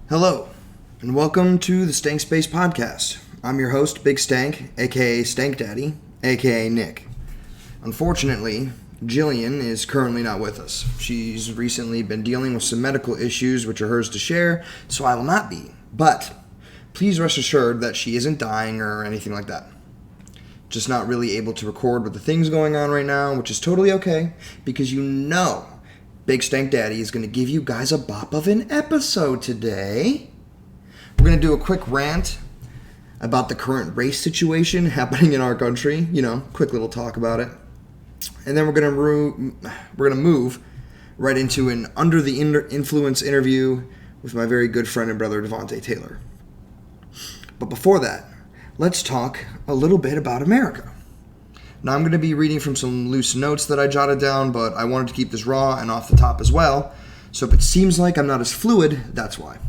Hello, and welcome to the Stank Space podcast. I'm your host, Big Stank, aka Stank Daddy, aka Nick. Unfortunately, Jillian is currently not with us. She's recently been dealing with some medical issues which are hers to share, so I will not be. But please rest assured that she isn't dying or anything like that. Just not really able to record with the things going on right now, which is totally okay, because you know Big Stank Daddy is going to give you guys a bop of an episode today. We're going to do a quick rant about the current race situation happening in our country. Quick little talk about it. And then we're going to move right into an Under the Influence interview with my very good friend and brother, Devante Taylor. But before that, let's talk a little bit about America. Now, I'm going to be reading from some loose notes that I jotted down, but I wanted to keep this raw and off the top as well. So if it seems like I'm not as fluid, that's why.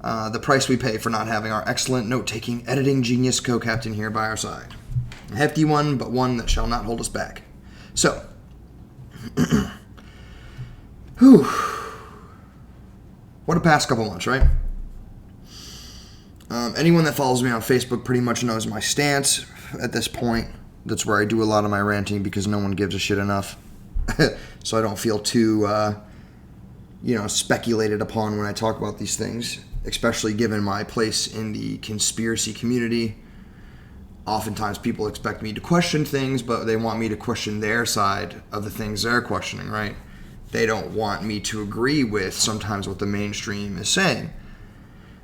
The price we pay for not having our excellent note-taking, editing genius co-captain here by our side. A hefty one, but one that shall not hold us back. So, what a past couple months, right? Anyone that follows me on Facebook pretty much knows my stance at this point. That's where I do a lot of my ranting because no one gives a shit enough. So I don't feel too, speculated upon when I talk about these things, especially given my place in the conspiracy community. Oftentimes people expect me to question things, but they want me to question their side of the things they're questioning, right? They don't want me to agree with sometimes what the mainstream is saying.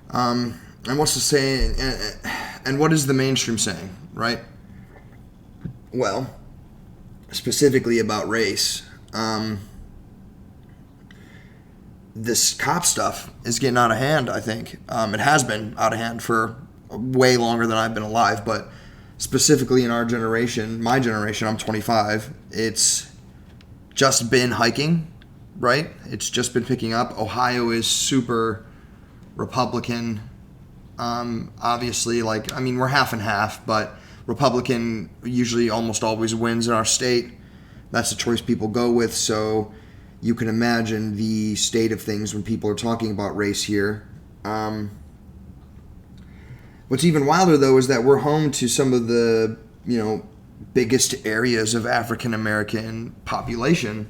And what's the saying? And what is the mainstream saying, right? Well, specifically about race, this cop stuff is getting out of hand, I think. It has been out of hand for way longer than I've been alive, but specifically in our generation, my generation, I'm 25, it's just been hiking, right? It's just been picking up. Ohio is super Republican. Obviously, we're half and half, but Republican usually almost always wins in our state. That's the choice people go with, so you can imagine the state of things when people are talking about race here. What's even wilder, though, is that we're home to some of the, biggest areas of African American population.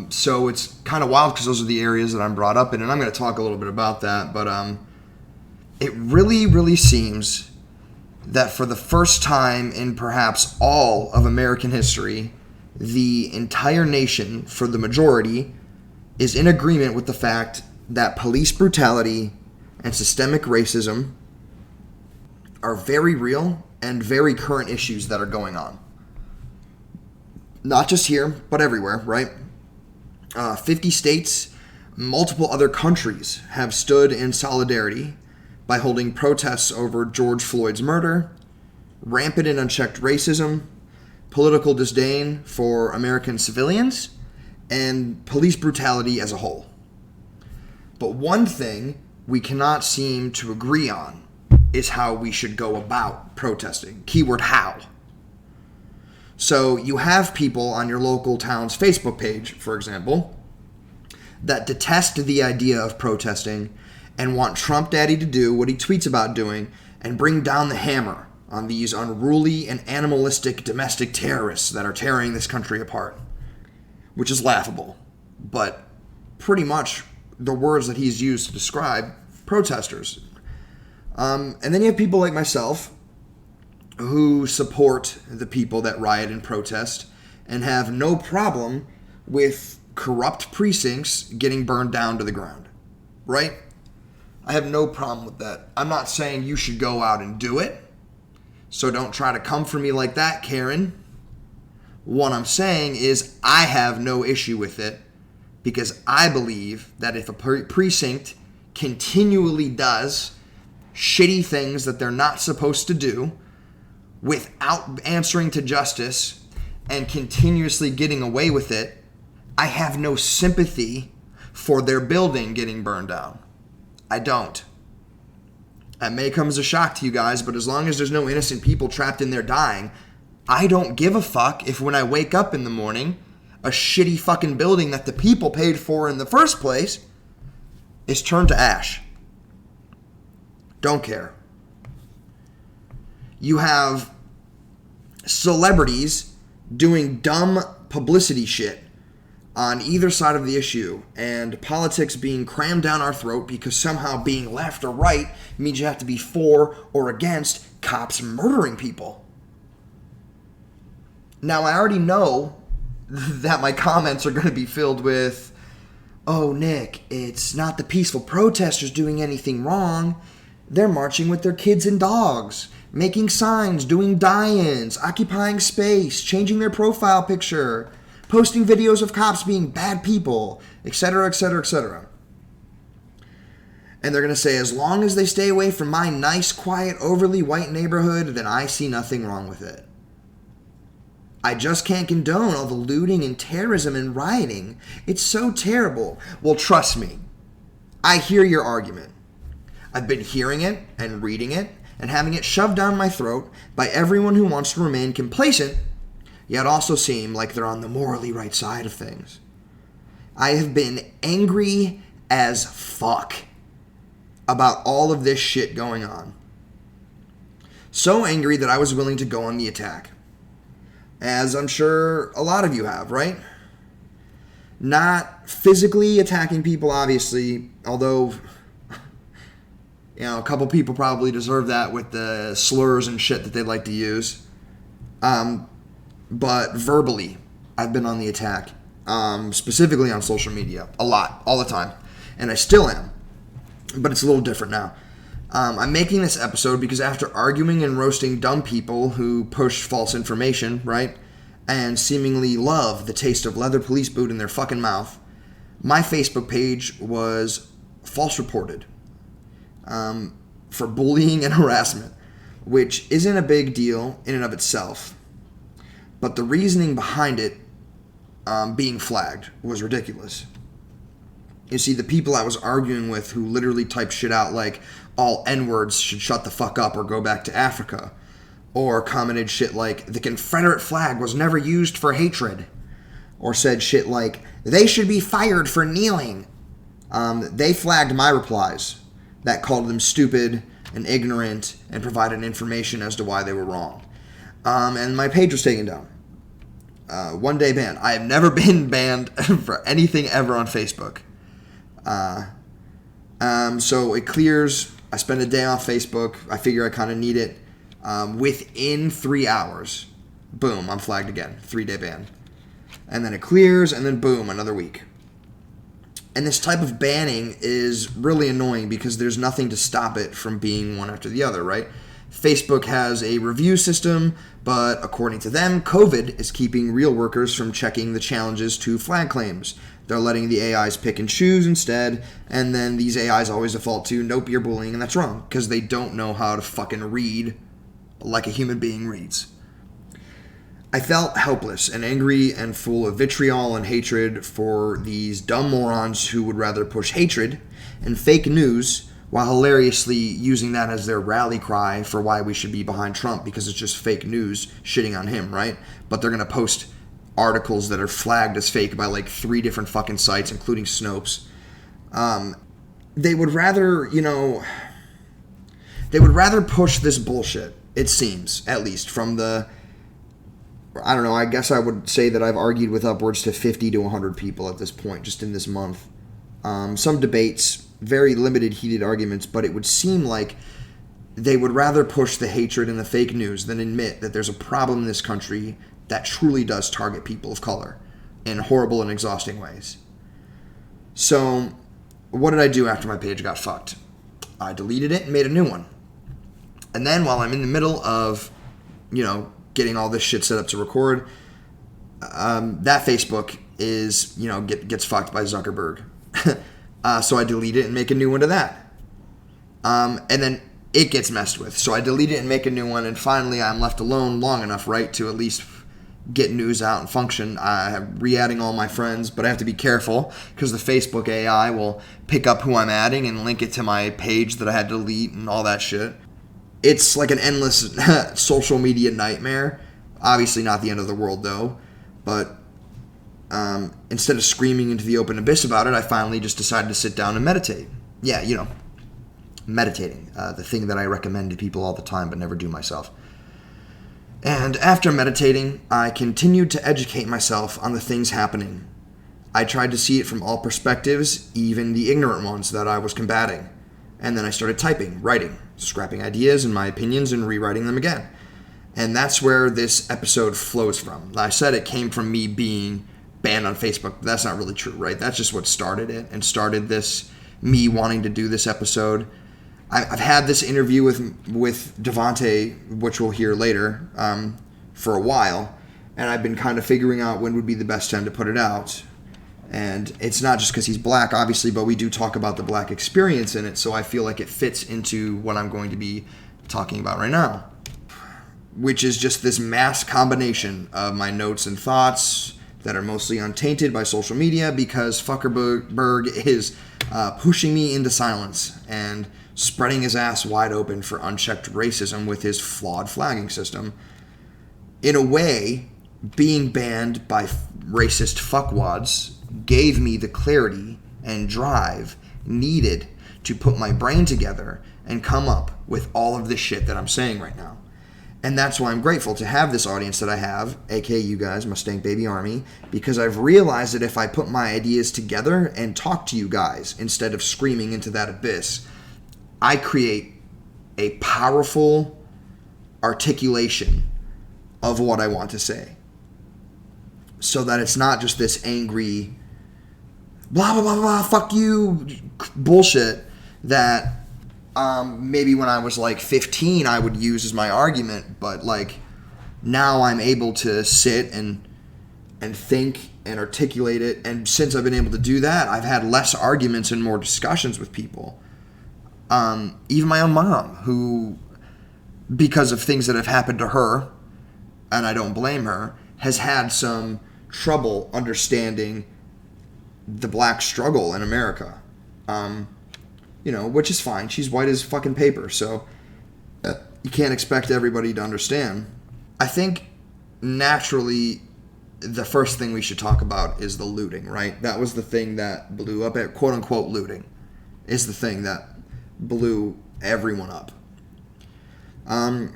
So it's kind of wild because those are the areas that I'm brought up in, and I'm going to talk a little bit about that, but it really, really seems that for the first time in perhaps all of American history, the entire nation, for the majority, is in agreement with the fact that police brutality and systemic racism are very real and very current issues that are going on. Not just here, but everywhere, right? 50 states, multiple other countries have stood in solidarity by holding protests over George Floyd's murder, rampant and unchecked racism, political disdain for American civilians, and police brutality as a whole. But one thing we cannot seem to agree on is how we should go about protesting. Keyword how. So you have people on your local town's Facebook page, for example, that detest the idea of protesting and want Trump Daddy to do what he tweets about doing and bring down the hammer on these unruly and animalistic domestic terrorists that are tearing this country apart. Which is laughable, but pretty much the words that he's used to describe protesters. And then you have people like myself who support the people that riot and protest and have no problem with corrupt precincts getting burned down to the ground, right? I have no problem with that. I'm not saying you should go out and do it, so don't try to come for me like that, Karen. What I'm saying is I have no issue with it because I believe that if a precinct continually does shitty things that they're not supposed to do without answering to justice and continuously getting away with it, I have no sympathy for their building getting burned down. I don't. That may come as a shock to you guys, but as long as there's no innocent people trapped in there dying, I don't give a fuck if when I wake up in the morning, a shitty fucking building that the people paid for in the first place is turned to ash. Don't care. You have celebrities doing dumb publicity shit on either side of the issue, and politics being crammed down our throat because somehow being left or right means you have to be for or against cops murdering people. Now, I already know that my comments are going to be filled with, oh, Nick, it's not the peaceful protesters doing anything wrong. They're marching with their kids and dogs, making signs, doing die-ins, occupying space, changing their profile picture, posting videos of cops being bad people, etc., etc., etc. And they're going to say, as long as they stay away from my nice, quiet, overly white neighborhood, then I see nothing wrong with it. I just can't condone all the looting and terrorism and rioting. It's so terrible. Well, trust me, I hear your argument. I've been hearing it and reading it and having it shoved down my throat by everyone who wants to remain complacent, yet also seem like they're on the morally right side of things. I have been angry as fuck about all of this shit going on. So angry that I was willing to go on the attack. As I'm sure a lot of you have, right? Not physically attacking people, obviously, although, a couple people probably deserve that with the slurs and shit that they like to use. But verbally, I've been on the attack, specifically on social media, a lot, all the time, and I still am, but it's a little different now. I'm making this episode because after arguing and roasting dumb people who push false information, right, and seemingly love the taste of leather police boot in their fucking mouth, my Facebook page was false reported for bullying and harassment, which isn't a big deal in and of itself. But the reasoning behind it being flagged was ridiculous. You see, the people I was arguing with who literally typed shit out like, all N-words should shut the fuck up or go back to Africa, or commented shit like, the Confederate flag was never used for hatred, or said shit like, they should be fired for kneeling. They flagged my replies that called them stupid and ignorant and provided information as to why they were wrong. And my page was taken down. 1 day ban. I have never been banned for anything ever on Facebook. So it clears. I spend a day off Facebook. I figure I kind of need it. Within 3 hours, boom, I'm flagged again. 3-day ban. And then it clears, and then boom, another week. And this type of banning is really annoying because there's nothing to stop it from being one after the other, right? Facebook has a review system, but according to them, COVID is keeping real workers from checking the challenges to flag claims. They're letting the AIs pick and choose instead, and then these AIs always default to, nope, you're bullying, and that's wrong, because they don't know how to fucking read like a human being reads. I felt helpless and angry and full of vitriol and hatred for these dumb morons who would rather push hatred and fake news while hilariously using that as their rally cry for why we should be behind Trump, because it's just fake news shitting on him, right? But they're going to post articles that are flagged as fake by like 3 different fucking sites, including Snopes. They would rather, they would rather push this bullshit, it seems, at least from the, I don't know, I guess I would say that I've argued with upwards to 50 to 100 people at this point, just in this month. Some debates, very limited heated arguments, but it would seem like they would rather push the hatred and the fake news than admit that there's a problem in this country that truly does target people of color in horrible and exhausting ways. So, what did I do after my page got fucked? I deleted it and made a new one. And then while I'm in the middle of, getting all this shit set up to record, that Facebook is, gets fucked by Zuckerberg. So I delete it and make a new one to that. And then it gets messed with. So I delete it and make a new one, and finally I'm left alone long enough, right, to at least get news out and function. I'm re-adding all my friends, but I have to be careful because the Facebook AI will pick up who I'm adding and link it to my page that I had to delete and all that shit. It's like an endless social media nightmare. Obviously not the end of the world, though. But instead of screaming into the open abyss about it, I finally just decided to sit down and meditate. yeah, meditating, the thing that I recommend to people all the time but never do myself. And after meditating, I continued to educate myself on the things happening. I tried to see it from all perspectives, even the ignorant ones that I was combating. And then I started typing, writing, scrapping ideas and my opinions and rewriting them again. And that's where this episode flows from. I said it came from me being banned on Facebook, but that's not really true, right? That's just what started it and started this, me wanting to do this episode. I've had this interview with Devante, which we'll hear later, for a while, and I've been kind of figuring out when would be the best time to put it out. And it's not just because he's black, obviously, but we do talk about the black experience in it, so I feel like it fits into what I'm going to be talking about right now, which is just this mass combination of my notes and thoughts that are mostly untainted by social media because Fuckerberg is pushing me into silence and spreading his ass wide open for unchecked racism with his flawed flagging system. In a way, being banned by racist fuckwads gave me the clarity and drive needed to put my brain together and come up with all of this shit that I'm saying right now. And that's why I'm grateful to have this audience that I have, aka you guys, my Stank Baby Army, because I've realized that if I put my ideas together and talk to you guys instead of screaming into that abyss, I create a powerful articulation of what I want to say. So that it's not just this angry, blah, blah, blah, blah, fuck you bullshit that maybe when I was like 15 I would use as my argument, but like now I'm able to sit and think and articulate it. And since I've been able to do that, I've had less arguments and more discussions with people. Even my own mom, who, because of things that have happened to her, and I don't blame her, has had some trouble understanding the black struggle in America. Which is fine. She's white as fucking paper, so you can't expect everybody to understand. I think naturally the first thing we should talk about is the looting, right? That was the thing that blew up, quote unquote looting, is the thing that blew everyone up.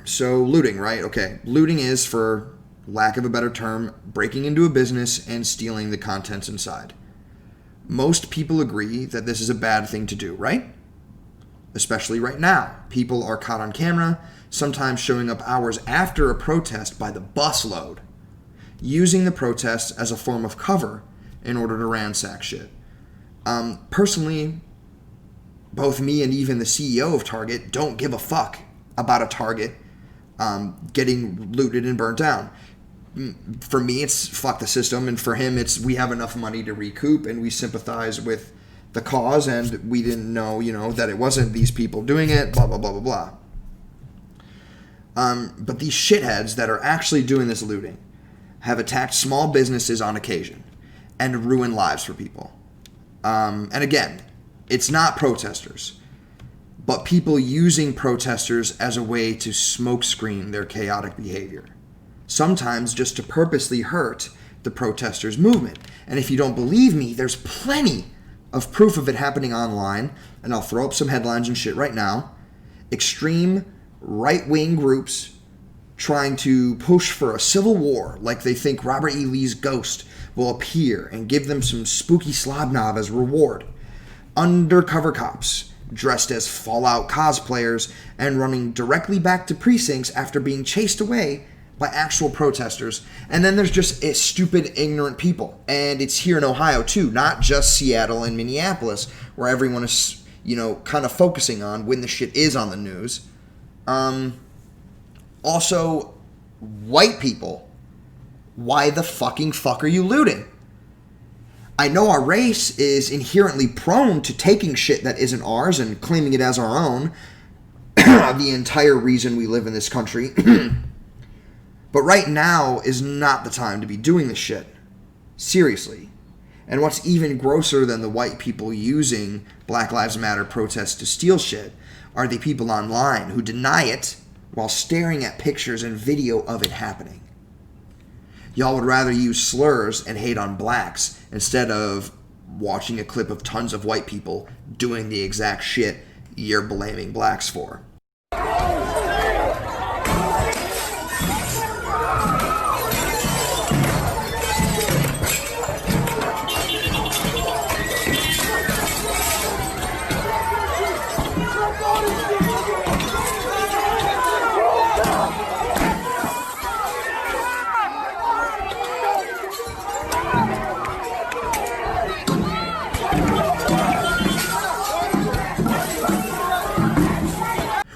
So looting, right? Okay. Looting is, for lack of a better term, breaking into a business and stealing the contents inside. Most people agree that this is a bad thing to do, right? Especially right now. People are caught on camera, sometimes showing up hours after a protest by the busload, using the protests as a form of cover in order to ransack shit. Personally, both me and even the CEO of Target don't give a fuck about a Target getting looted and burnt down. For me, it's fuck the system, and for him, it's we have enough money to recoup, and we sympathize with the cause, and we didn't know, that it wasn't these people doing it, blah, blah, blah, blah, blah. But these shitheads that are actually doing this looting have attacked small businesses on occasion and ruined lives for people. And again, it's not protesters, but people using protesters as a way to smokescreen their chaotic behavior. Sometimes just to purposely hurt the protesters' movement. And if you don't believe me, there's plenty of proof of it happening online, and I'll throw up some headlines and shit right now. Extreme right-wing groups trying to push for a civil war, like they think Robert E. Lee's ghost will appear and give them some spooky slobnob as reward. Undercover cops dressed as Fallout cosplayers and running directly back to precincts after being chased away by actual protesters. And then there's just stupid, ignorant people. And it's here in Ohio, too, not just Seattle and Minneapolis, where everyone is, kind of focusing on when the shit is on the news. Also, white people. Why the fucking fuck are you looting? I know our race is inherently prone to taking shit that isn't ours and claiming it as our own. The entire reason we live in this country. But right now is not the time to be doing this shit. Seriously. And what's even grosser than the white people using Black Lives Matter protests to steal shit are the people online who deny it while staring at pictures and video of it happening. Y'all would rather use slurs and hate on blacks instead of watching a clip of tons of white people doing the exact shit you're blaming blacks for.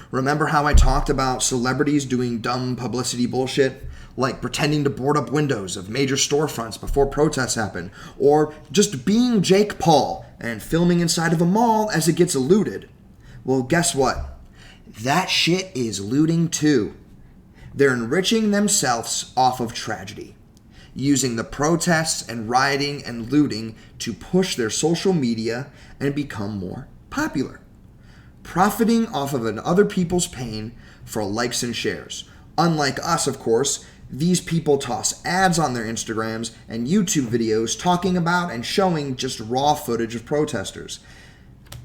Remember how I talked about celebrities doing dumb publicity bullshit? Like pretending to board up windows of major storefronts before protests happen, or just being Jake Paul and filming inside of a mall as it gets looted. Well, guess what? That shit is looting too. They're enriching themselves off of tragedy, using the protests and rioting and looting to push their social media and become more popular. Profiting off of other people's pain for likes and shares. Unlike us, of course, these people toss ads on their Instagrams and YouTube videos talking about and showing just raw footage of protesters.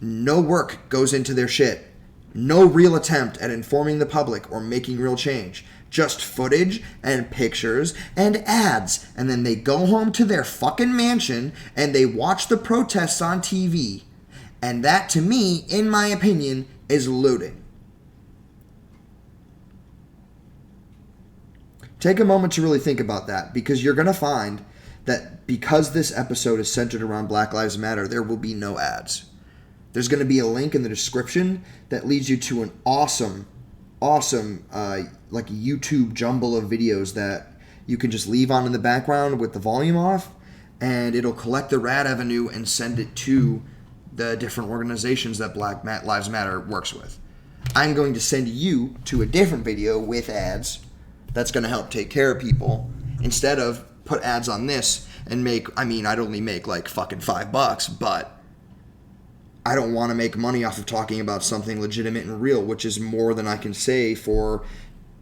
No work goes into their shit. No real attempt at informing the public or making real change. Just footage and pictures and ads. And then they go home to their fucking mansion and they watch the protests on TV. And that, to me, in my opinion, is looting. Take a moment to really think about that, because you're going to find that because this episode is centered around Black Lives Matter, there will be no ads. There's going to be a link in the description that leads you to an awesome like YouTube jumble of videos that you can just leave on in the background with the volume off, and it'll collect the rad revenue and send it to the different organizations that Black Lives Matter works with. I'm going to send you to a different video with ads that's going to help take care of people, instead of put ads on this and I'd only make like fucking $5, but I don't want to make money off of talking about something legitimate and real, which is more than I can say for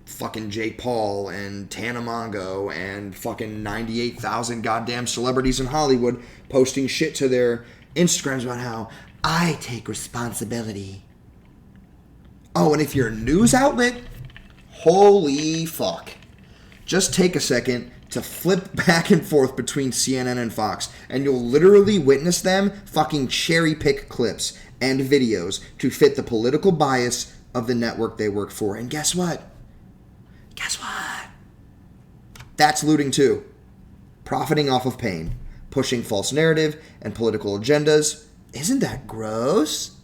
fucking Jake Paul and Tana Mongo and fucking 98,000 goddamn celebrities in Hollywood posting shit to their Instagrams about how I take responsibility. Oh, and if you're a news outlet, holy fuck. Just take a second to flip back and forth between CNN and Fox, and you'll literally witness them fucking cherry pick clips and videos to fit the political bias of the network they work for. And guess what? That's looting too. Profiting off of pain. Pushing false narrative and political agendas. Isn't that gross?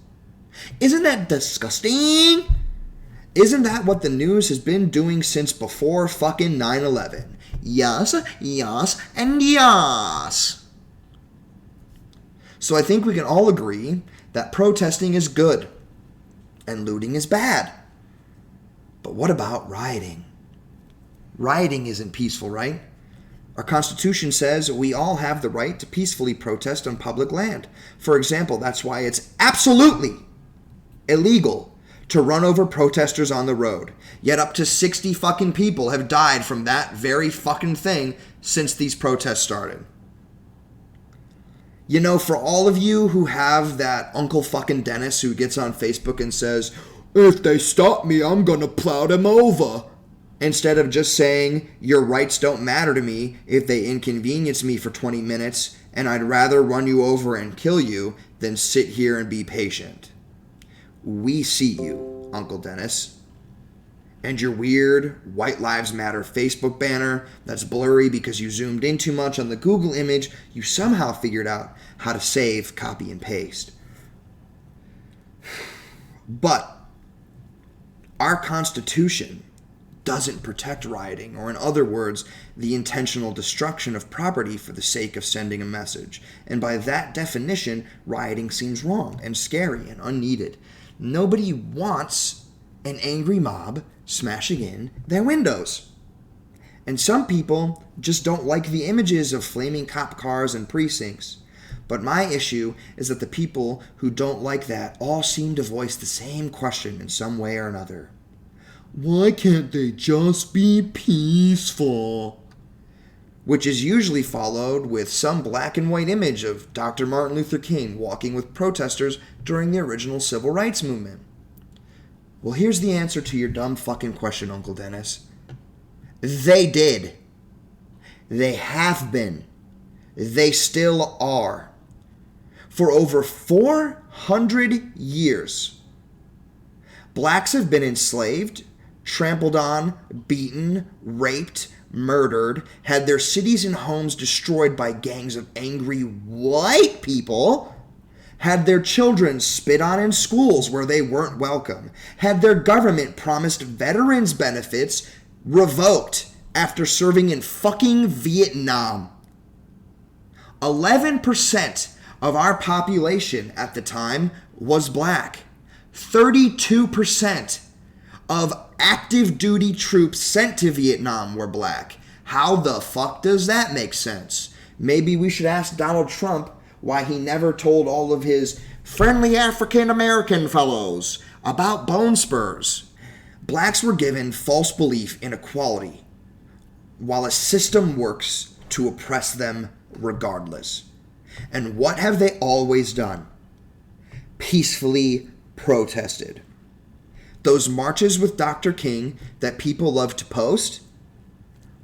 Isn't that disgusting? Isn't that what the news has been doing since before fucking 9/11? Yes, and yes. So I think we can all agree that protesting is good and looting is bad. But what about rioting? Rioting isn't peaceful, right? Our Constitution says we all have the right to peacefully protest on public land. For example, that's why it's absolutely illegal to run over protesters on the road. Yet up to 60 fucking people have died from that very fucking thing since these protests started. You know, for all of you who have that Uncle fucking Dennis who gets on Facebook and says, if they stop me, I'm gonna plow them over, instead of just saying, your rights don't matter to me if they inconvenience me for 20 minutes, and I'd rather run you over and kill you than sit here and be patient. We see you, Uncle Dennis. And your weird White Lives Matter Facebook banner that's blurry because you zoomed in too much on the Google image you somehow figured out how to save, copy, and paste. But our Constitution doesn't protect rioting, or in other words, the intentional destruction of property for the sake of sending a message. And by that definition, rioting seems wrong and scary and unneeded. Nobody wants an angry mob smashing in their windows. And some people just don't like the images of flaming cop cars and precincts. But my issue is that the people who don't like that all seem to voice the same question in some way or another. Why can't they just be peaceful? which is usually followed with some black and white image of Dr. Martin Luther King walking with protesters during the original civil rights movement. Well, here's the answer to your dumb fucking question, Uncle Dennis. They did. They have been. They still are. For over 400 years, blacks have been enslaved, trampled on, beaten, raped, murdered, had their cities and homes destroyed by gangs of angry white people, had their children spit on in schools where they weren't welcome, had their government promised veterans benefits revoked after serving in fucking Vietnam. 11% of our population at the time was black. 32% of active duty troops sent to Vietnam were black. How the fuck does that make sense? Maybe we should ask Donald Trump why he never told all of his friendly African American fellows about bone spurs. Blacks were given false belief in equality, while a system works to oppress them regardless. And what have they always done? Peacefully protested. Those marches with Dr. King that people love to post,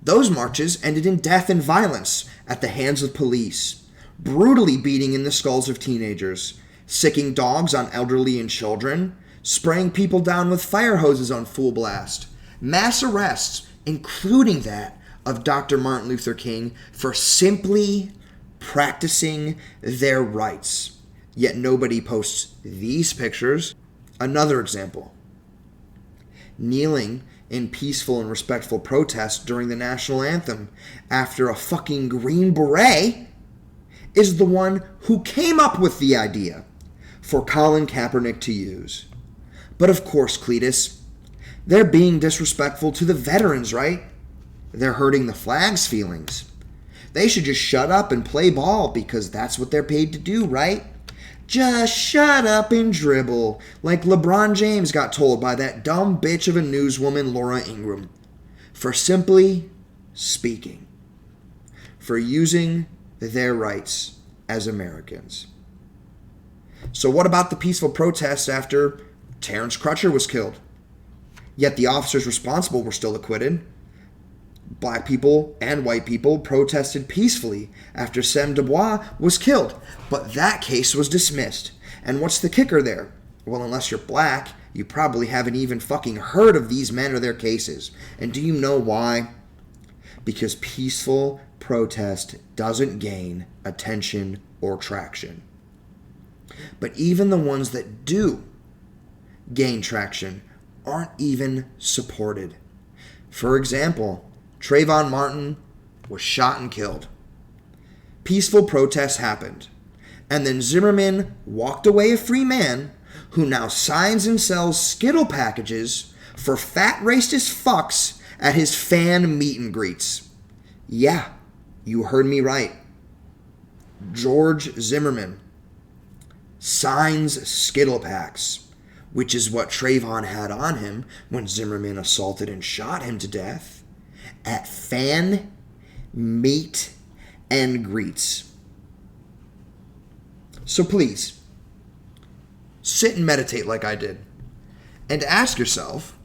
those marches ended in death and violence at the hands of police, brutally beating in the skulls of teenagers, sicking dogs on elderly and children, spraying people down with fire hoses on full blast, mass arrests, including that of Dr. Martin Luther King, for simply practicing their rights. Yet nobody posts these pictures. Another example. Kneeling in peaceful and respectful protest during the national anthem after a fucking Green Beret is the one who came up with the idea for Colin Kaepernick to use. But of course, Cletus, they're being disrespectful to the veterans, right? They're hurting the flag's feelings. They should just shut up and play ball because that's what they're paid to do, right? Just shut up and dribble, like LeBron James got told by that dumb bitch of a newswoman, Laura Ingraham, for simply speaking, for using their rights as Americans. So what about the peaceful protests after Terrence Crutcher was killed? Yet the officers responsible were still acquitted. Black people and white people protested peacefully after Sem Dubois was killed, but that case was dismissed. And what's the kicker there? Well, unless you're black, you probably haven't even fucking heard of these men or their cases. And do you know why? Because peaceful protest doesn't gain attention or traction. But even the ones that do gain traction aren't even supported. For example, Trayvon Martin was shot and killed. Peaceful protests happened. And then Zimmerman walked away a free man who now signs and sells Skittle packages for fat racist fucks at his fan meet and greets. Yeah, you heard me right. George Zimmerman signs Skittle packs, which is what Trayvon had on him when Zimmerman assaulted and shot him to death, at fan meet and greets. So please, sit and meditate like I did, and ask yourself,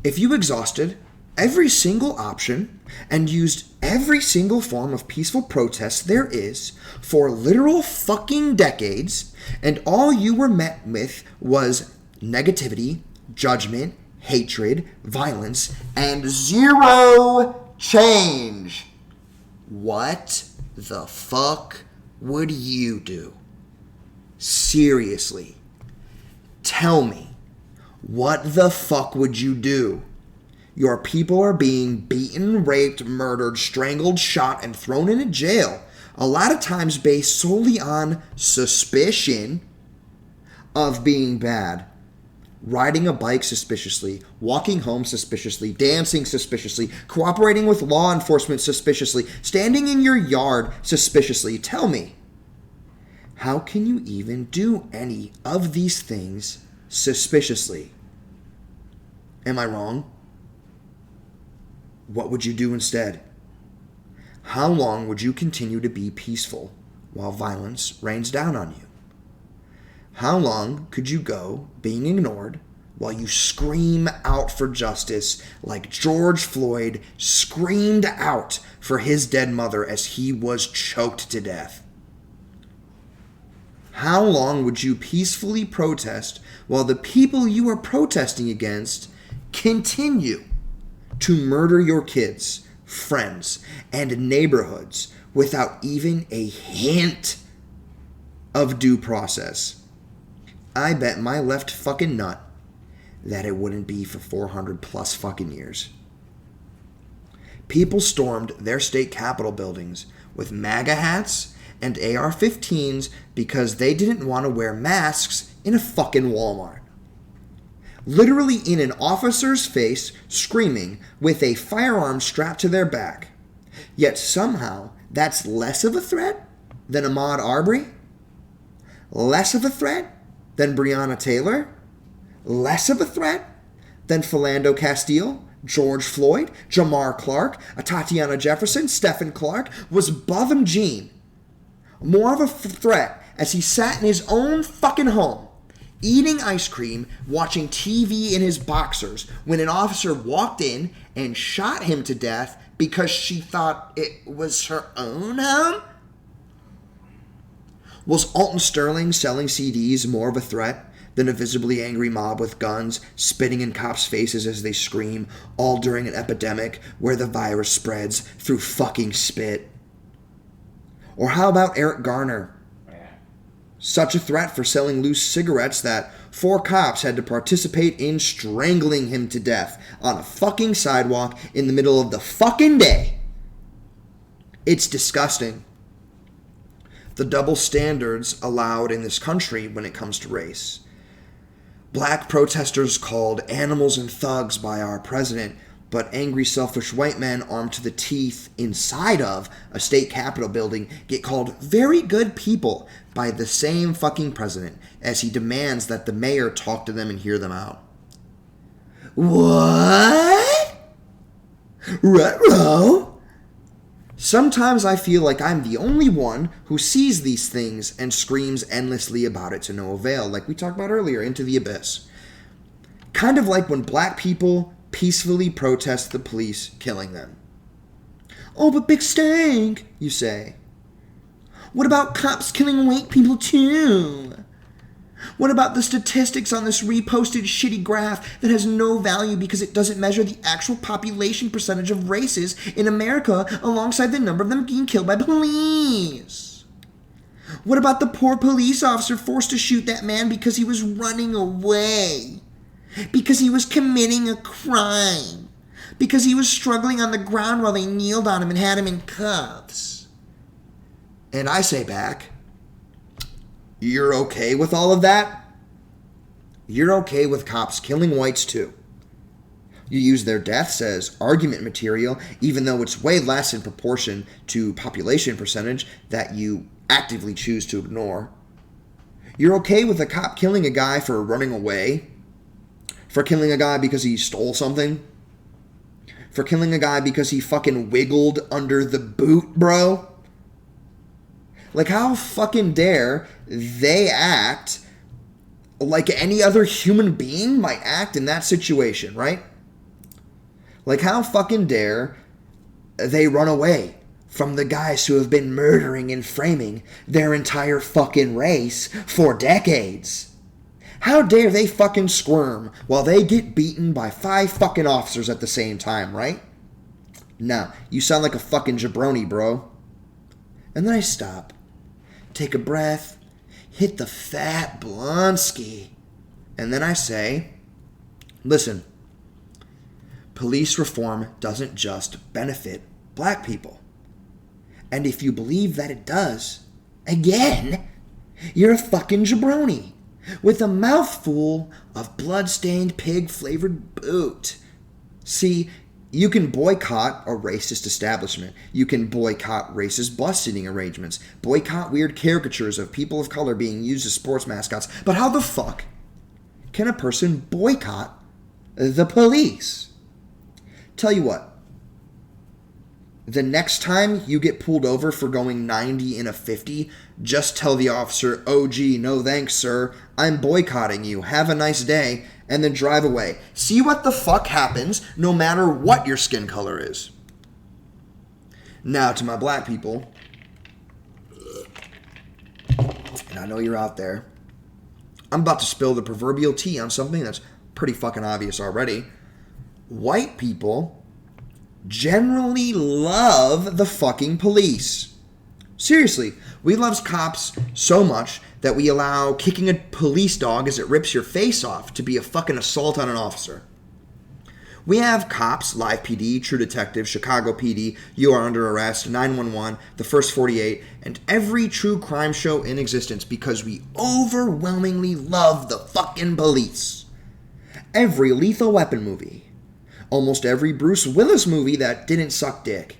if you exhausted every single option and used every single form of peaceful protest there is for literal fucking decades, and all you were met with was negativity, judgment, hatred, violence, and zero change, what the fuck would you do? Seriously, tell me, what the fuck would you do? Your people are being beaten, raped, murdered, strangled, shot, and thrown into jail, a lot of times based solely on suspicion of being bad. Riding a bike suspiciously, walking home suspiciously, dancing suspiciously, cooperating with law enforcement suspiciously, standing in your yard suspiciously. Tell me, how can you even do any of these things suspiciously? Am I wrong? What would you do instead? How long would you continue to be peaceful while violence rains down on you? How long could you go being ignored while you scream out for justice like George Floyd screamed out for his dead mother as he was choked to death? How long would you peacefully protest while the people you are protesting against continue to murder your kids, friends, and neighborhoods without even a hint of due process? I bet my left fucking nut that it wouldn't be for 400 plus fucking years. People stormed their state capitol buildings with MAGA hats and AR-15s because they didn't want to wear masks in a fucking Walmart. Literally in an officer's face, screaming with a firearm strapped to their back. Yet somehow that's less of a threat than Ahmaud Arbery? Less of a threat than Breonna Taylor? Less of a threat than Philando Castile, George Floyd, Jamar Clark, Tatiana Jefferson, Stephen Clark? Was Botham Jean more of a threat as he sat in his own fucking home, eating ice cream, watching TV in his boxers, when an officer walked in and shot him to death because she thought it was her own home? Was Alton Sterling selling CDs more of a threat than a visibly angry mob with guns spitting in cops' faces as they scream, all during an epidemic where the virus spreads through fucking spit? Or how about Eric Garner? Such a threat for selling loose cigarettes that 4 cops had to participate in strangling him to death on a fucking sidewalk in the middle of the fucking day. It's disgusting. The double standards allowed in this country when it comes to race. Black protesters called animals and thugs by our president, but angry, selfish white men armed to the teeth inside of a state capitol building get called very good people by the same fucking president as he demands that the mayor talk to them and hear them out. What? Ruh-roh? Sometimes I feel like I'm the only one who sees these things and screams endlessly about it to no avail, like we talked about earlier, into the abyss. Kind of like when black people peacefully protest the police killing them. Oh, but Big Stank, you say. What about cops killing white people too? What about the statistics on this reposted shitty graph that has no value because it doesn't measure the actual population percentage of races in America alongside the number of them being killed by police? What about the poor police officer forced to shoot that man because he was running away? Because he was committing a crime? Because he was struggling on the ground while they kneeled on him and had him in cuffs? And I say back, you're okay with all of that? You're okay with cops killing whites too. You use their deaths as argument material, even though it's way less in proportion to population percentage that you actively choose to ignore. You're okay with a cop killing a guy for running away, for killing a guy because he stole something, for killing a guy because he fucking wiggled under the boot, bro? Like, how fucking dare they act like any other human being might act in that situation, right? Like, how fucking dare they run away from the guys who have been murdering and framing their entire fucking race for decades? How dare they fucking squirm while they get beaten by 5 fucking officers at the same time, right? Nah, you sound like a fucking jabroni, bro. And then I stop, take a breath, hit the fat blonsky, and then I say, listen, police reform doesn't just benefit black people. And if you believe that it does, again, you're a fucking jabroni with a mouthful of blood-stained pig-flavored boot. See, you can boycott a racist establishment. You can boycott racist bus-sitting arrangements. Boycott weird caricatures of people of color being used as sports mascots. But how the fuck can a person boycott the police? Tell you what. The next time you get pulled over for going 90 in a 50, just tell the officer, "Oh gee, no thanks, sir. I'm boycotting you. Have a nice day," and then drive away. See what the fuck happens no matter what your skin color is. Now to my black people, and I know you're out there, I'm about to spill the proverbial tea on something that's pretty fucking obvious already. White people generally love the fucking police. Seriously, we love cops so much that we allow kicking a police dog as it rips your face off to be a fucking assault on an officer. We have cops, Live PD, True Detective, Chicago PD, You Are Under Arrest, 911, The First 48, and every true crime show in existence because we overwhelmingly love the fucking police. Every Lethal Weapon movie. Almost every Bruce Willis movie that didn't suck dick.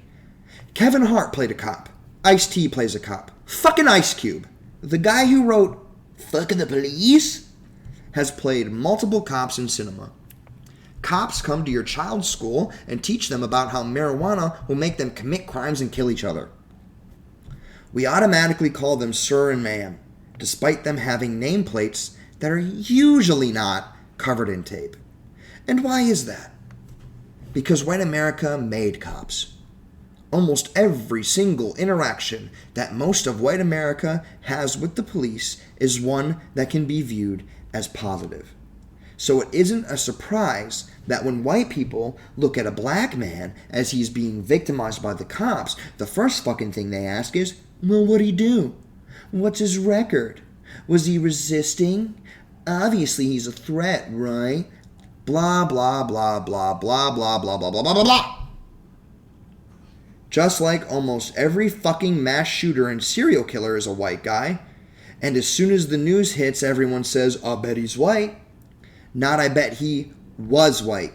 Kevin Hart played a cop. Ice-T plays a cop. Fucking Ice Cube, the guy who wrote "Fucking the Police," has played multiple cops in cinema. Cops come to your child's school and teach them about how marijuana will make them commit crimes and kill each other. We automatically call them sir and ma'am, despite them having nameplates that are usually not covered in tape. And why is that? Because white America made cops. Almost every single interaction that most of white America has with the police is one that can be viewed as positive. So it isn't a surprise that when white people look at a black man as he's being victimized by the cops, the first fucking thing they ask is, well, what'd he do? What's his record? Was he resisting? Obviously he's a threat, right? Blah, blah, blah, blah, blah, blah, blah, blah, blah, blah, blah, blah. Just like almost every fucking mass shooter and serial killer is a white guy, and as soon as the news hits, everyone says, "I bet he's white." Not I bet he was white,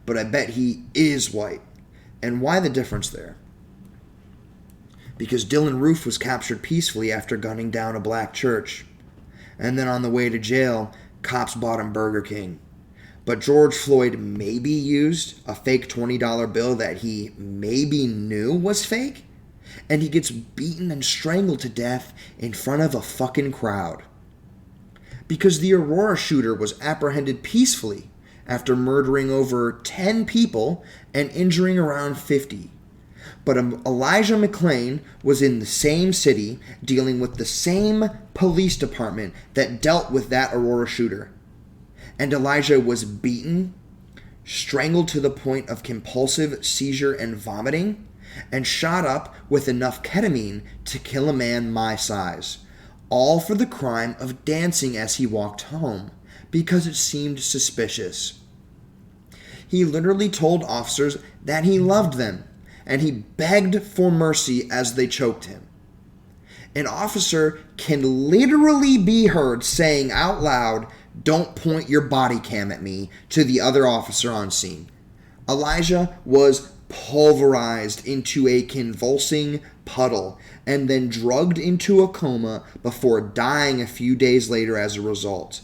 but I bet he is white. And why the difference there? Because Dylan Roof was captured peacefully after gunning down a black church. And then on the way to jail, cops bought him Burger King. But George Floyd maybe used a fake $20 bill that he maybe knew was fake, and he gets beaten and strangled to death in front of a fucking crowd. Because the Aurora shooter was apprehended peacefully after murdering over 10 people and injuring around 50. But Elijah McClain was in the same city dealing with the same police department that dealt with that Aurora shooter. And Elijah was beaten, strangled to the point of compulsive seizure and vomiting, and shot up with enough ketamine to kill a man my size. All for the crime of dancing as he walked home, because it seemed suspicious. He literally told officers that he loved them, and he begged for mercy as they choked him. An officer can literally be heard saying out loud, "Don't point your body cam at me," to the other officer on scene. Elijah was pulverized into a convulsing puddle and then drugged into a coma before dying a few days later as a result.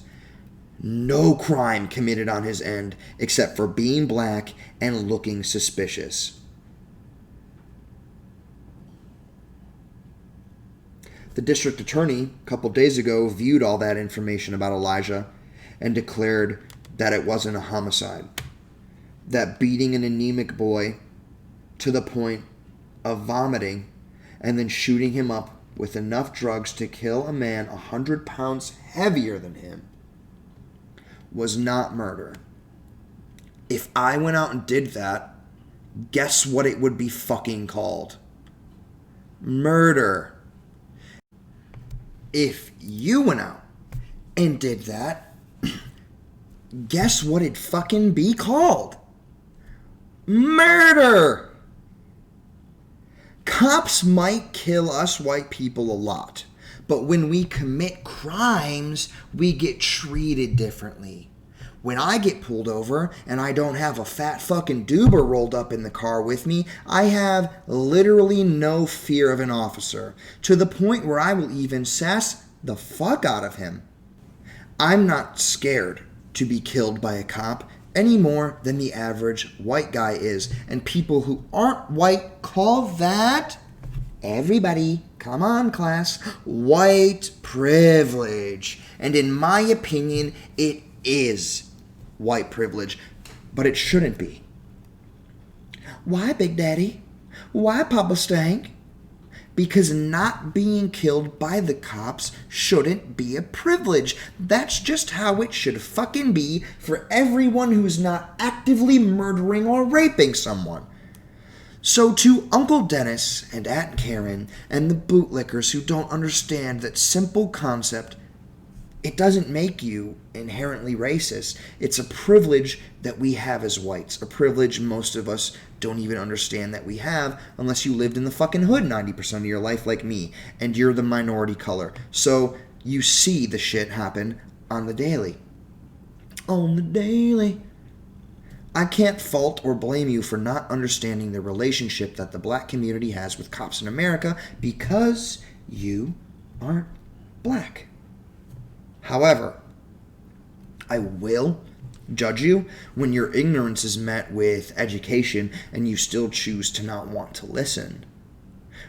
No crime committed on his end except for being black and looking suspicious. The district attorney a couple days ago viewed all that information about Elijah and declared that it wasn't a homicide. That beating an anemic boy to the point of vomiting and then shooting him up with enough drugs to kill a man 100 pounds heavier than him was not murder. If I went out and did that, guess what it would be fucking called? Murder. If you went out and did that, guess what it'd fucking be called? Murder! Cops might kill us white people a lot, but when we commit crimes, we get treated differently. When I get pulled over and I don't have a fat fucking doober rolled up in the car with me, I have literally no fear of an officer, to the point where I will even sass the fuck out of him. I'm not scared to be killed by a cop any more than the average white guy is. And people who aren't white call that, everybody, come on class, white privilege. And in my opinion, it is white privilege, but it shouldn't be. Why, Big Daddy? Why, Papa Stank? Because not being killed by the cops shouldn't be a privilege. That's just how it should fucking be for everyone who's not actively murdering or raping someone. So to Uncle Dennis and Aunt Karen and the bootlickers who don't understand that simple concept, it doesn't make you inherently racist. It's a privilege that we have as whites. A privilege most of us don't even understand that we have unless you lived in the fucking hood 90% of your life like me. And you're the minority color. So you see the shit happen on the daily. On the daily. I can't fault or blame you for not understanding the relationship that the black community has with cops in America because you aren't black. However, I will judge you when your ignorance is met with education and you still choose to not want to listen.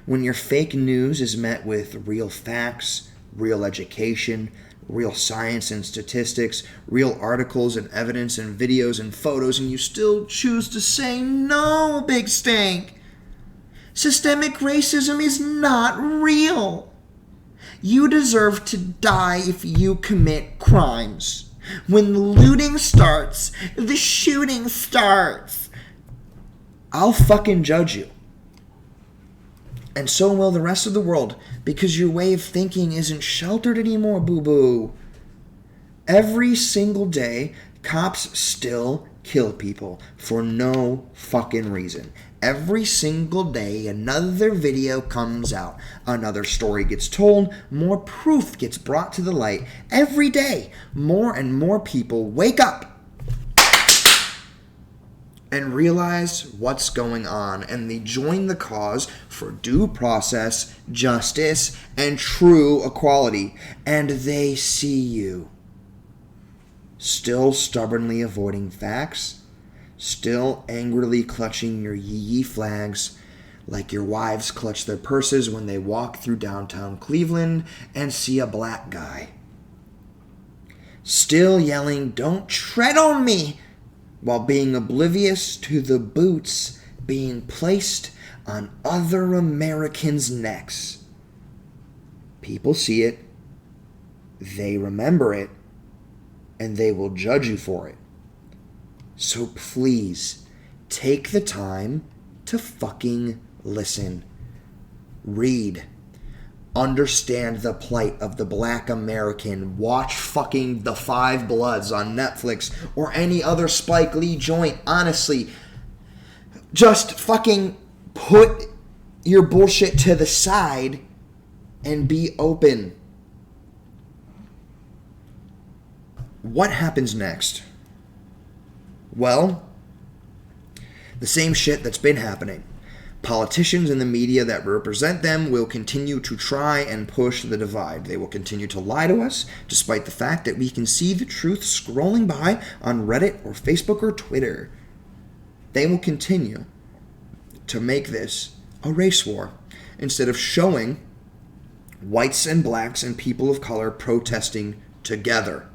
When your fake news is met with real facts, real education, real science and statistics, real articles and evidence and videos and photos, and you still choose to say, no, Big Stank, systemic racism is not real. You deserve to die if you commit crimes. When the looting starts, the shooting starts. I'll fucking judge you. And so will the rest of the world, because your way of thinking isn't sheltered anymore, boo-boo. Every single day, cops still kill people for no fucking reason. Every single day, another video comes out. Another story gets told. More proof gets brought to the light. Every day, more and more people wake up and realize what's going on. And they join the cause for due process, justice, and true equality. And they see you still stubbornly avoiding facts, still angrily clutching your yee-yee flags like your wives clutch their purses when they walk through downtown Cleveland and see a black guy. Still yelling, "Don't tread on me," while being oblivious to the boots being placed on other Americans' necks. People see it, they remember it, and they will judge you for it. So please, take the time to fucking listen. Read. Understand the plight of the black American. Watch fucking The Five Bloods on Netflix or any other Spike Lee joint. Honestly, just fucking put your bullshit to the side and be open. What happens next? Well, the same shit that's been happening. Politicians and the media that represent them will continue to try and push the divide. They will continue to lie to us, despite the fact that we can see the truth scrolling by on Reddit or Facebook or Twitter. They will continue to make this a race war, instead of showing whites and blacks and people of color protesting together.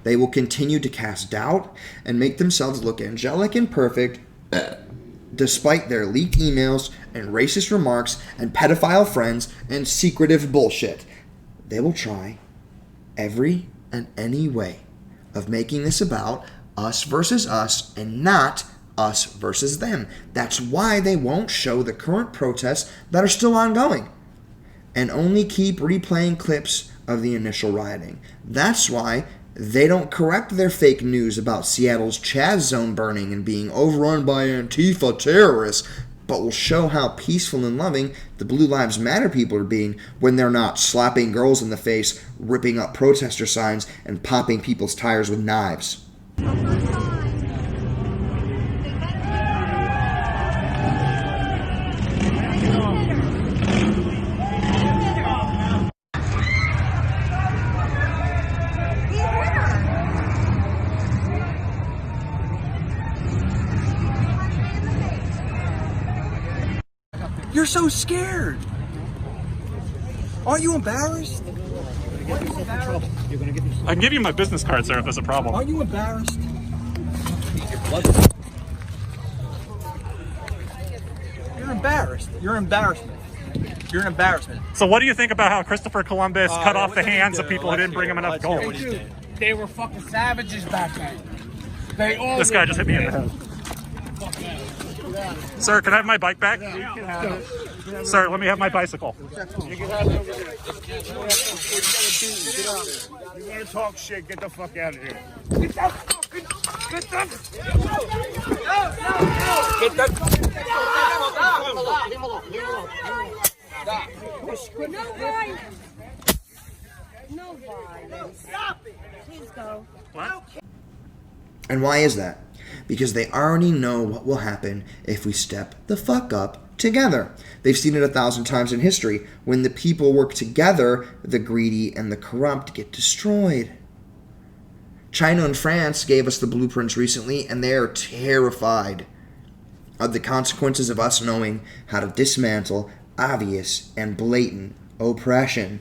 They will continue to cast doubt and make themselves look angelic and perfect, despite their leaked emails and racist remarks and pedophile friends and secretive bullshit. They will try every and any way of making this about us versus us and not us versus them. That's why they won't show the current protests that are still ongoing and only keep replaying clips of the initial rioting. That's why they don't correct their fake news about Seattle's Chaz Zone burning and being overrun by Antifa terrorists, but will show how peaceful and loving the Blue Lives Matter people are being when they're not slapping girls in the face, ripping up protester signs, and popping people's tires with knives. You're so scared. Aren't you embarrassed? I can give you my business card, sir, if there's a problem. Aren't you embarrassed? You're embarrassed. You're an embarrassment. You're an embarrassment. So what do you think about how Christopher Columbus cut off the hands of people who didn't bring him enough gold? They were fucking savages back then. They all. This guy just hit me in the head. Sir, can I have my bike back? Sir, let me have my bicycle. You wanna talk shit? Get the fuck out of here. Get that fucking. Get that. Get that. No violence. No violence. Stop it. Please go. What? And why is that? Because they already know what will happen if we step the fuck up together. They've seen it 1,000 times in history. When the people work together, the greedy and the corrupt get destroyed. China and France gave us the blueprints recently, and they are terrified of the consequences of us knowing how to dismantle obvious and blatant oppression.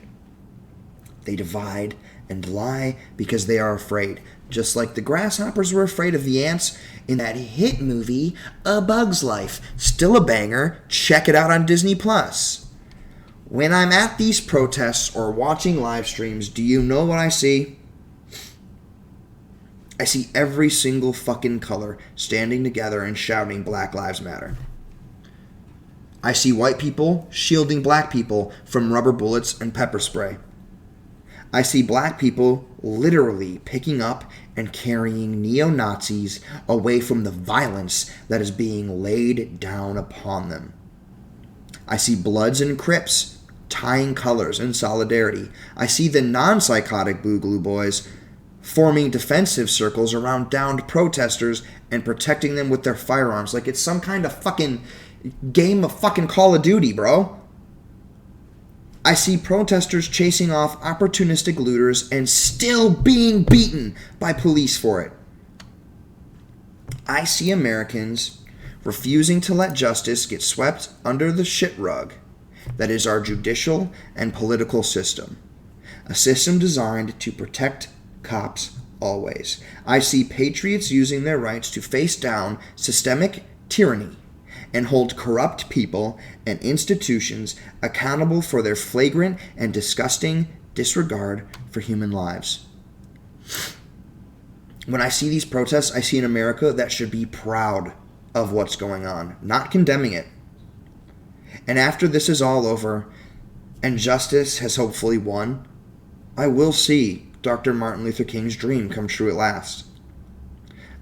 They divide and lie because they are afraid. Just like the grasshoppers were afraid of the ants in that hit movie, A Bug's Life. Still a banger. Check it out on Disney+. When I'm at these protests or watching live streams, do you know what I see? I see every single fucking color standing together and shouting Black Lives Matter. I see white people shielding black people from rubber bullets and pepper spray. I see black people literally picking up and carrying neo-Nazis away from the violence that is being laid down upon them. I see Bloods and Crips tying colors in solidarity. I see the non-psychotic Boogaloo Boys forming defensive circles around downed protesters and protecting them with their firearms like it's some kind of fucking game of fucking Call of Duty, bro. I see protesters chasing off opportunistic looters and still being beaten by police for it. I see Americans refusing to let justice get swept under the shit rug that is our judicial and political system. A system designed to protect cops always. I see patriots using their rights to face down systemic tyranny and hold corrupt people and institutions accountable for their flagrant and disgusting disregard for human lives. When I see these protests, I see an America that should be proud of what's going on, not condemning it. And after this is all over and justice has hopefully won, I will see Dr. Martin Luther King's dream come true at last.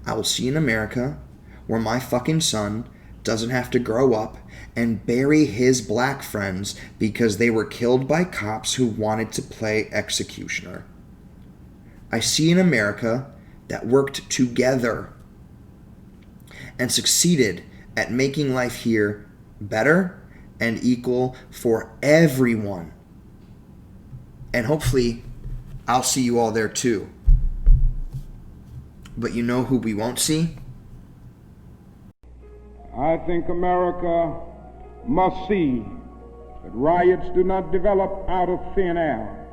I will see an America where my fucking son doesn't have to grow up and bury his black friends because they were killed by cops who wanted to play executioner. I see an America that worked together and succeeded at making life here better and equal for everyone. And hopefully, I'll see you all there too. But you know who we won't see? I think America must see that riots do not develop out of thin air.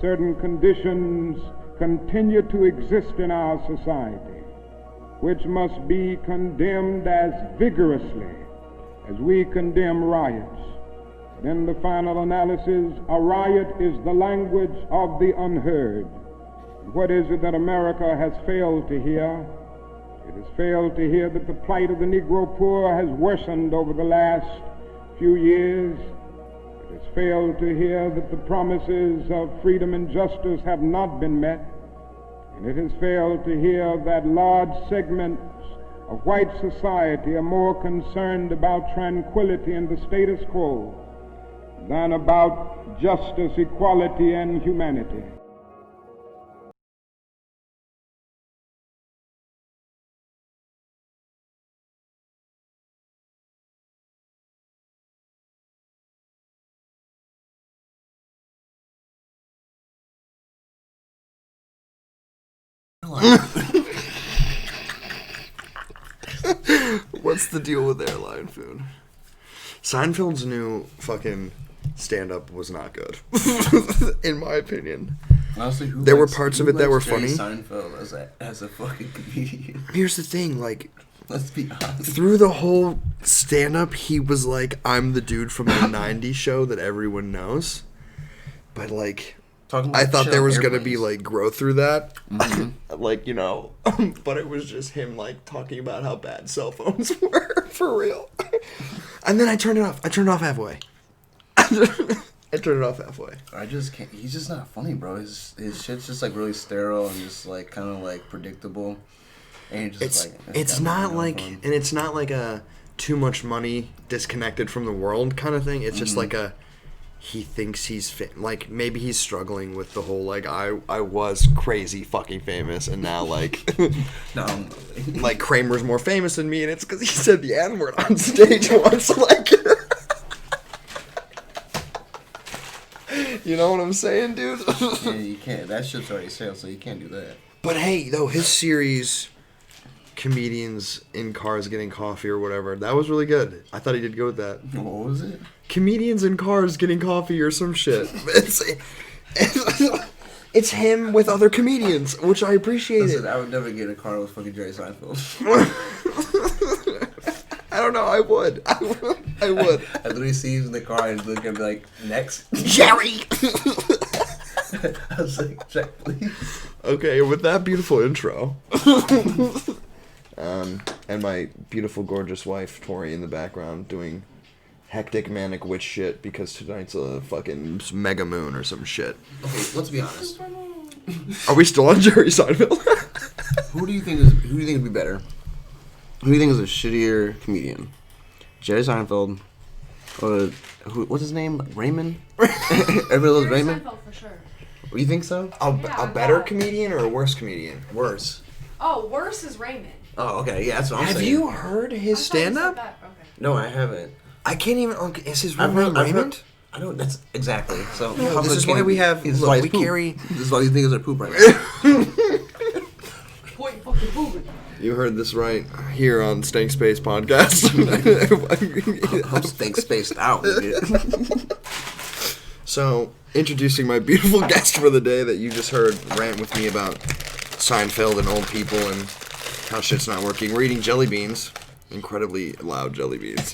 Certain conditions continue to exist in our society, which must be condemned as vigorously as we condemn riots. But in the final analysis, a riot is the language of the unheard. What is it that America has failed to hear? It has failed to hear that the plight of the Negro poor has worsened over the last few years. It has failed to hear that the promises of freedom and justice have not been met. And it has failed to hear that large segments of white society are more concerned about tranquility and the status quo than about justice, equality, and humanity. What's the deal with airline food? Seinfeld's new fucking stand-up was not good, in my opinion. Honestly, there were parts of it that were funny. Seinfeld as a fucking comedian. Here's the thing, like, let's be honest. Through the whole stand-up, he was like, I'm the dude from the 90s show that everyone knows. But, like, I thought there was going to be, like, growth through that. Mm-hmm. Like, you know, but it was just him, like, talking about how bad cell phones were, for real. And then I turned it off. I turned it off halfway. I turned it off halfway. I just can't. He's just not funny, bro. His shit's just, like, really sterile and just, like, kind of, like, predictable. And it's not like, and it's not like a too much money disconnected from the world kind of thing. It's just like a, he thinks he's like, maybe he's struggling with the whole, like, I was crazy fucking famous and now, like, no, like, Kramer's more famous than me, and it's because he said the N-word on stage once, like, you know what I'm saying, dude? Yeah, you can't. That shit's already sailed, so you can't do that. But hey, though, his series, Comedians in Cars Getting Coffee or whatever, that was really good. I thought he did good with that. What was it? Comedians in Cars Getting Coffee or some shit. It's him with other comedians, which I appreciate. Listen, I would never get in a car with fucking Jerry Seinfeld. I don't know, I would. I would. I literally see him in the car and look at me like, next. Jerry! I was like, check, please. Okay, with that beautiful intro, and my beautiful, gorgeous wife, Tori, in the background doing hectic, manic witch shit because tonight's a fucking mega moon or some shit. Okay, let's be honest. Are we still on Jerry Seinfeld? Who do you think would be better? Who do you think is a shittier comedian? Jerry Seinfeld, or what's his name? Raymond? Everybody loves Raymond? Seinfeld for sure. You think so? A better comedian or a worse comedian? Worse. Oh, worse is Raymond. Oh, okay, yeah, that's what I'm saying. Have you heard his stand-up? Okay. No, I haven't. I can't even. Is his real name Raymond? I don't. That's exactly. So no, this is why we have. Look, we carry. This is why these niggas are poop right now. Point fucking pooping. You heard this right here on Stank Space podcast. I'm Stank Spaced out. So, introducing my beautiful guest for the day that you just heard rant with me about Seinfeld and old people and how shit's not working. We're eating jelly beans. Incredibly loud jelly beans.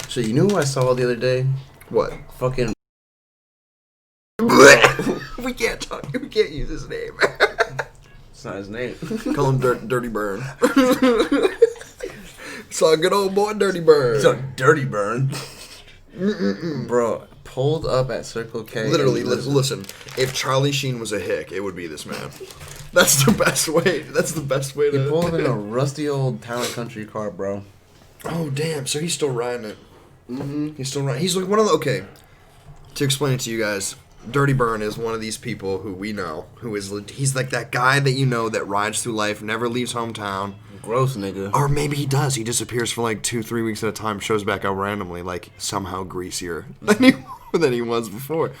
So you knew who I saw the other day? What? Fucking... We can't talk. We can't use his name. It's not his name. Call him Dirty Burn. Saw a good old boy, Dirty Burn. It's a Dirty Burn. Bro, pulled up at Circle K. Literally, listen. If Charlie Sheen was a hick, it would be this man. That's the best way. That's the best way to. He pulled up in a rusty old Town and Country car, bro. Oh damn! So he's still riding it. Mm-hmm. He's still riding. He's like one of the. Okay, to explain it to you guys, Dirty Burn is one of these people who we know. Who is he's like that guy that you know that rides through life, never leaves hometown. Gross nigga. Or maybe he does. He disappears for like 2-3 weeks at a time, shows back up randomly, like somehow greasier than he was before.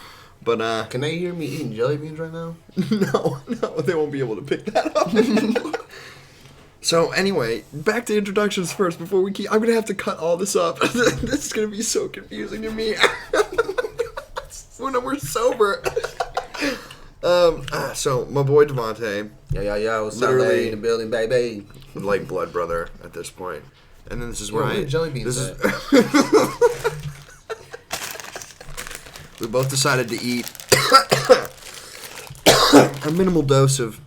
But can they hear me eating jelly beans right now? No, they won't be able to pick that up. So anyway, back to introductions first before we keep. I'm gonna have to cut all this up. This is gonna be so confusing to me when we're sober. So my boy Devante. Yeah. What's literally up, in the building, baby? Like blood brother at this point. And then this is where jelly beans. We both decided to eat a minimal dose of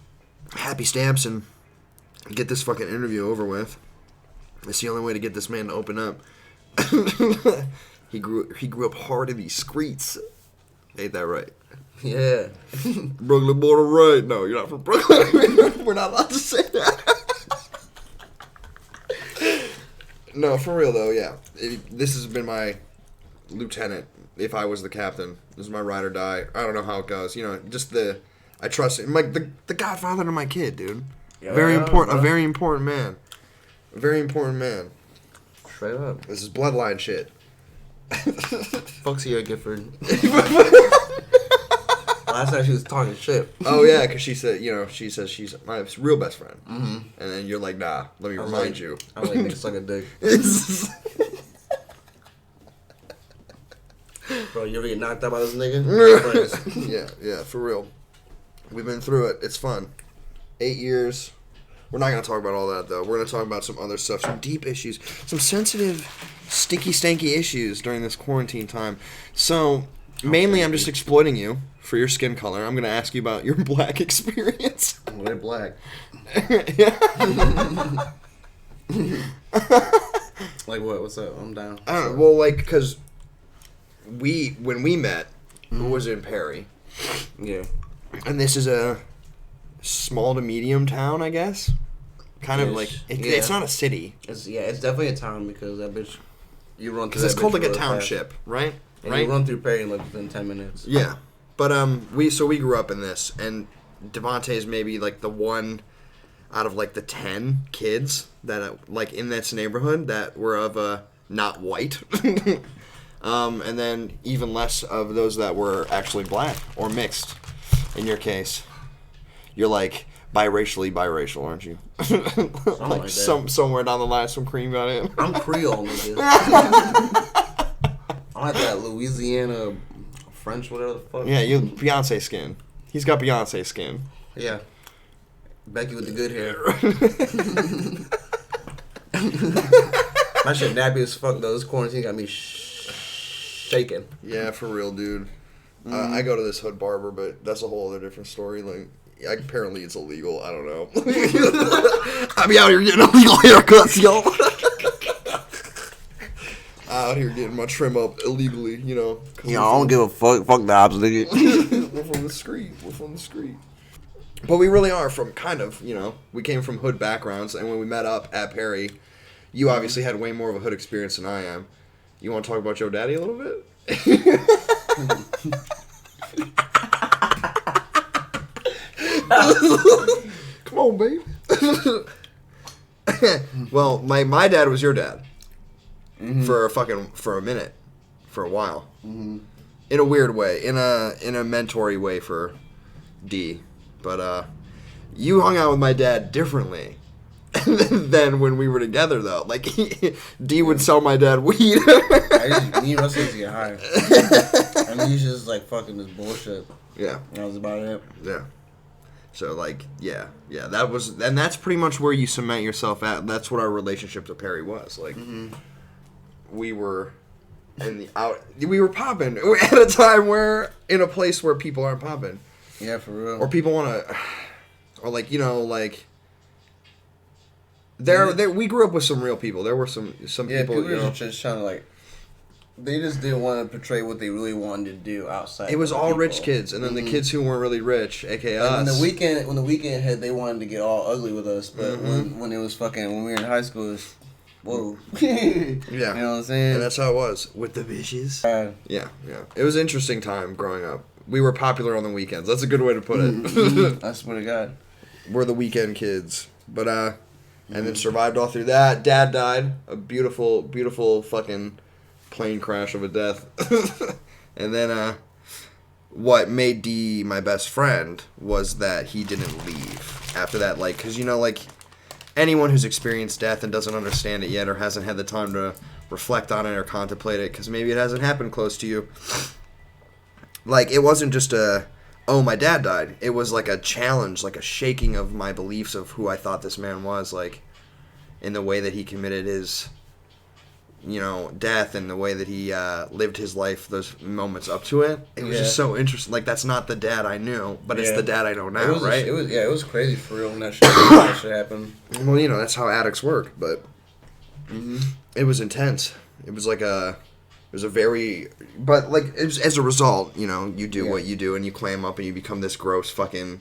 Happy Stamps and get this fucking interview over with. It's the only way to get this man to open up. He grew up hard in these streets. Ain't that right? Yeah. Brooklyn born and right. No, you're not from Brooklyn. We're not allowed to say that. No, for real though, yeah. This has been my lieutenant. If I was the captain, this is my ride or die. I don't know how it goes. You know, just I trust him. Like the godfather to my kid, dude. Yeah, very important. Bro. A very important man. A very important man. Straight up. This is bloodline shit. Fuck Sierra Gifford. Last time she was talking shit. Oh yeah, because she says she's my real best friend. Mm-hmm. And then you're like, nah, let me remind you. I'm like, nigga, suck a dick. Bro, you ever get knocked out by this nigga? Yeah, for real. We've been through it. It's fun. 8 years. We're not going to talk about all that, though. We're going to talk about some other stuff, some deep issues, some sensitive, sticky, stanky issues during this quarantine time. So, mainly I'm just exploiting you for your skin color. I'm going to ask you about your black experience. They're black. Like what? What's up? I'm down. I don't know. Well, like, because when we met, it was in Perry. Yeah. And this is a small to medium town, I guess. Kind of like it's not a city. It's definitely a town because that bitch. You run through. Because it's called like a township, right? And right. You run through Perry in like within 10 minutes. Yeah, but we grew up in this, and Devante is maybe like the one out of like the 10 kids that like in this neighborhood that were of not white. And then even less of those that were actually black or mixed. In your case, you're like biracial, aren't you? Like somewhere down the line, some cream got in. I'm Creole, nigga. I'm like that Louisiana French, whatever the fuck. Yeah, you Beyonce skin. He's got Beyonce skin. Yeah. Becky with the good hair. My shit nappy as fuck though. This quarantine got me shaking. Yeah, for real, dude. I go to this hood barber, but that's a whole other different story. Like, apparently it's illegal. I don't know. I be out here getting illegal haircuts, yo. Out here getting my trim up illegally, you know. Yeah, I don't give a fuck. Fuck the ops, nigga. We're from the street. But we really are from kind of, you know. We came from hood backgrounds, and when we met up at Perry, you obviously had way more of a hood experience than I am. You want to talk about your daddy a little bit? Come on, baby. Well, my dad was your dad for a minute, for a while, in a weird way, in a mentory way for D, but you hung out with my dad differently than when we were together, though. Like D would sell my dad weed. Me and Russell used to get high. I mean, he's just like fucking this bullshit. Yeah, that was about it. Yeah. So like, yeah, that was, and that's pretty much where you cement yourself at. That's what our relationship to Perry was. Like, we were we were popping at a time where, in a place where people aren't popping. Yeah, for real. Or people want to, or like, you know, like, we grew up with some real people. There were some people, you know, just trying to like, they just didn't want to portray what they really wanted to do outside. It was all people. Rich kids, and then the kids who weren't really rich, aka us. When the weekend hit, they wanted to get all ugly with us. But when it was fucking, when we were in high school, it was, whoa. Yeah. You know what I'm saying? And that's how it was with the bitches. Yeah. It was an interesting time growing up. We were popular on the weekends. That's a good way to put it. I swear to God. We're the weekend kids, but and then survived all through that. Dad died, a beautiful, beautiful fucking plane crash of a death. And then what made D my best friend was that he didn't leave after that, like, because, you know, like, anyone who's experienced death and doesn't understand it yet or hasn't had the time to reflect on it or contemplate it, because maybe it hasn't happened close to you, like, it wasn't just oh, my dad died. It was like a challenge, like a shaking of my beliefs of who I thought this man was, like, in the way that he committed his, you know, death and the way that he lived his life, those moments up to it. It was just so interesting. Like, that's not the dad I knew, but it's the dad I know now, right? It was crazy for real when that shit happened. Well, you know, that's how addicts work, but it was intense. It was like but like, as a result, you know, you do what you do and you clam up and you become this gross fucking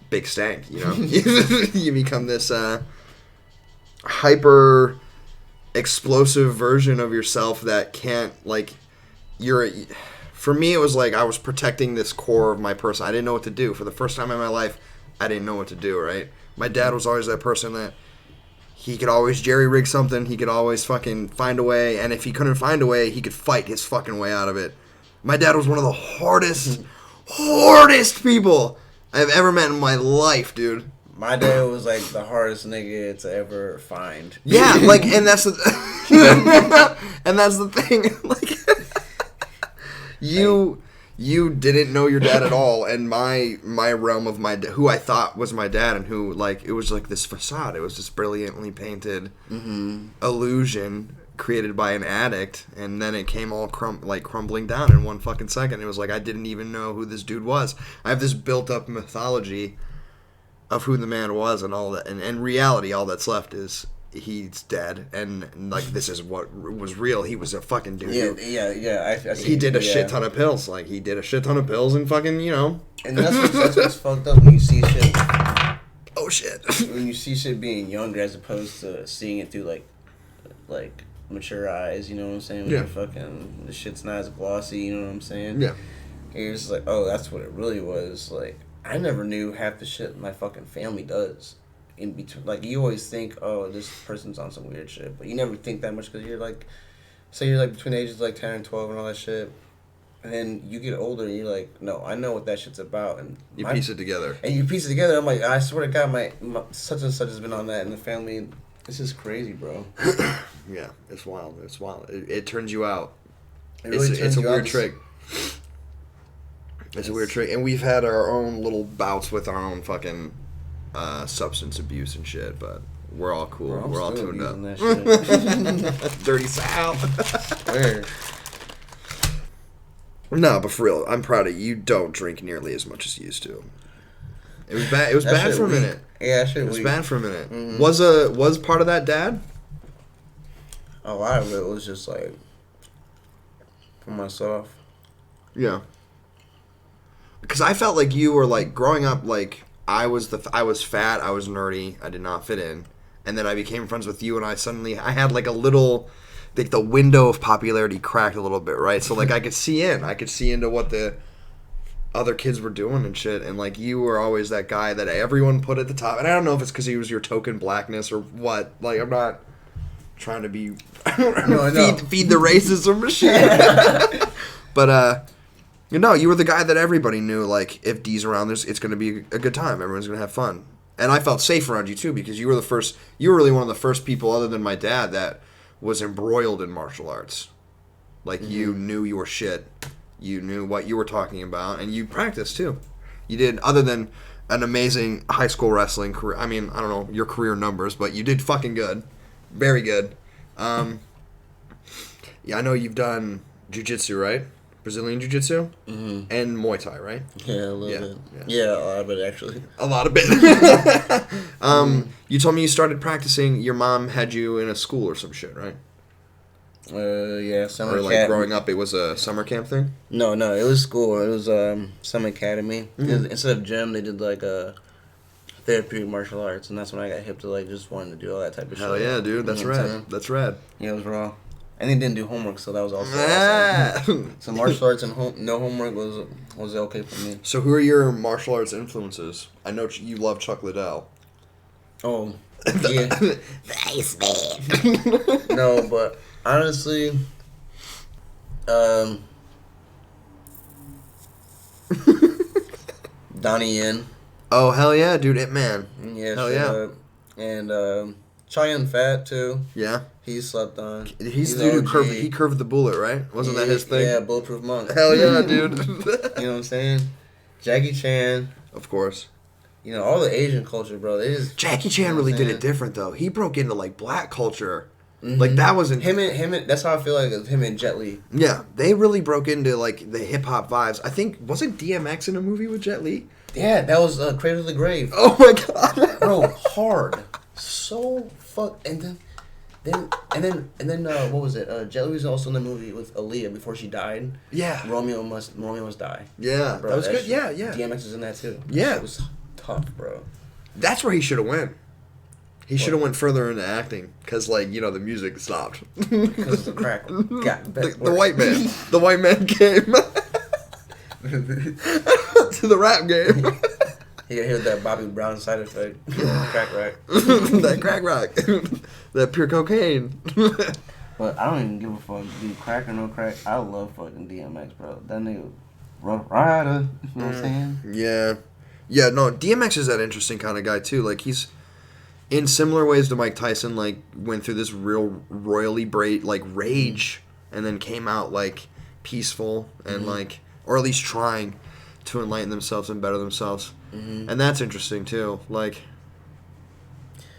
big stank, you know? You become this hyper explosive version of yourself that can't, like, for me, it was like I was protecting this core of my person. I didn't know what to do. For the first time in my life, I didn't know what to do, right? My dad was always that person that he could always jerry-rig something. He could always fucking find a way. And if he couldn't find a way, he could fight his fucking way out of it. My dad was one of the hardest people I've ever met in my life, dude. My dad was like the hardest nigga to ever find. Yeah, like, and that's the thing. Like, You didn't know your dad at all, and my realm of who I thought was my dad, and who it was like this facade. It was this brilliantly painted illusion created by an addict, and then it came all crumbling down in one fucking second. It was like I didn't even know who this dude was. I have this built up mythology of who the man was, and all that, and in reality, all that's left is he's dead, and like this is what was real. He was a fucking dude. Yeah. I see. He did a shit ton of pills. Like he did a shit ton of pills, and fucking And that's what's fucked up when you see shit. Oh shit. When you see shit being younger as opposed to seeing it through like mature eyes. You know what I'm saying? When you're fucking the shit's not as glossy. You know what I'm saying? Yeah. You're just like, oh, that's what it really was. Like I never knew half the shit my fucking family does. In between, like you always think, oh, this person's on some weird shit, but you never think that much because you're like, say you're like between the ages like 10 and 12 and all that shit, and then you get older and you're like, no, I know what that shit's about, and you piece it together. And you piece it together. I'm like, I swear to God, my such and such has been on that in the family. This is crazy, bro. Yeah, it's wild. It's wild. It turns you out. It really it's a weird trick. It's a weird trick, and we've had our own little bouts with our own fucking substance abuse and shit, but we're all cool. Bro, we're all tuned up. that shit. Dirty South. Where? No, but for real, I'm proud of you. You don't drink nearly as much as you used to. It was bad. It was bad for a minute. Yeah, that shit It was weak. bad for a minute. Mm-hmm. Was part of that dad? A lot of it was just like for myself. Yeah. Because I felt like you were like growing up like. I was fat, I was nerdy, I did not fit in. And then I became friends with you, and I had like a little, like the window of popularity cracked a little bit, right? So like I could see into what the other kids were doing and shit. And like you were always that guy that everyone put at the top. And I don't know if it's because he was your token blackness or what. Like I'm not trying to be feed the racism machine. But you were the guy that everybody knew, like, if D's around, it's going to be a good time. Everyone's going to have fun. And I felt safe around you, too, because you were really one of the first people, other than my dad, that was embroiled in martial arts. Like, you knew your shit. You knew what you were talking about, and you practiced, too. You did, other than an amazing high school wrestling career. I mean, I don't know your career numbers, but you did fucking good. Very good. Yeah, I know you've done jiu-jitsu, right? Brazilian Jiu-Jitsu and Muay Thai, right? Yeah, a little bit. Yeah, a lot of it, actually. A lot of it. You told me you started practicing. Your mom had you in a school or some shit, right? Yeah, summer Or like camp. growing up, it was a summer camp thing? No, it was school. It was summer academy. Instead of gym, they did like a therapeutic martial arts, and that's when I got hip to like just wanting to do all that type of shit. Hell yeah, dude. That's rad. That's rad. Yeah, it was raw. And they didn't do homework, so that was also awesome. So martial arts and no homework was okay for me. So who are your martial arts influences? I know you love Chuck Liddell. Oh, yeah. Nice man. No, but honestly, Donnie Yen. Oh, hell yeah, dude. It man. Yeah, hell yeah. And Cheyenne Fat, too. Yeah. He slept on. He's the dude who curved the bullet, right? Wasn't that his thing? Yeah, Bulletproof Monk. Hell yeah, dude. You know what I'm saying? Jackie Chan. Of course. You know, all the Asian culture, bro. Jackie Chan really did it different, though. He broke into, like, black culture. Mm-hmm. Like, that wasn't... Him and... That's how I feel like it was him and Jet Li. Yeah. They really broke into, like, the hip-hop vibes. I think... Wasn't DMX in a movie with Jet Li? Yeah, that was Cradle to the Grave. Oh, my God. Bro, hard. So fuck... And then what was it? Jet Li was also in the movie with Aaliyah before she died. Yeah. Romeo Must Die. Yeah, bro, that was good. Shit, Yeah. DMX was in that too. Yeah. It was tough, bro. That's where he should have went. He should have went further into acting because, like, the music stopped. Because of the crack. The white man. The white man came to the rap game. He heard that Bobby Brown side effect. Crack rock. That crack rock. That pure cocaine. But I don't even give a fuck. Dude, crack or no crack, I love fucking DMX, bro. That nigga, Rough Rider. You know what I'm saying? Yeah. Yeah, no, DMX is that interesting kind of guy, too. Like, he's, in similar ways to Mike Tyson, like, went through this real royally rage, and then came out, like, peaceful and like, or at least trying to enlighten themselves and better themselves. And that's interesting too. Like,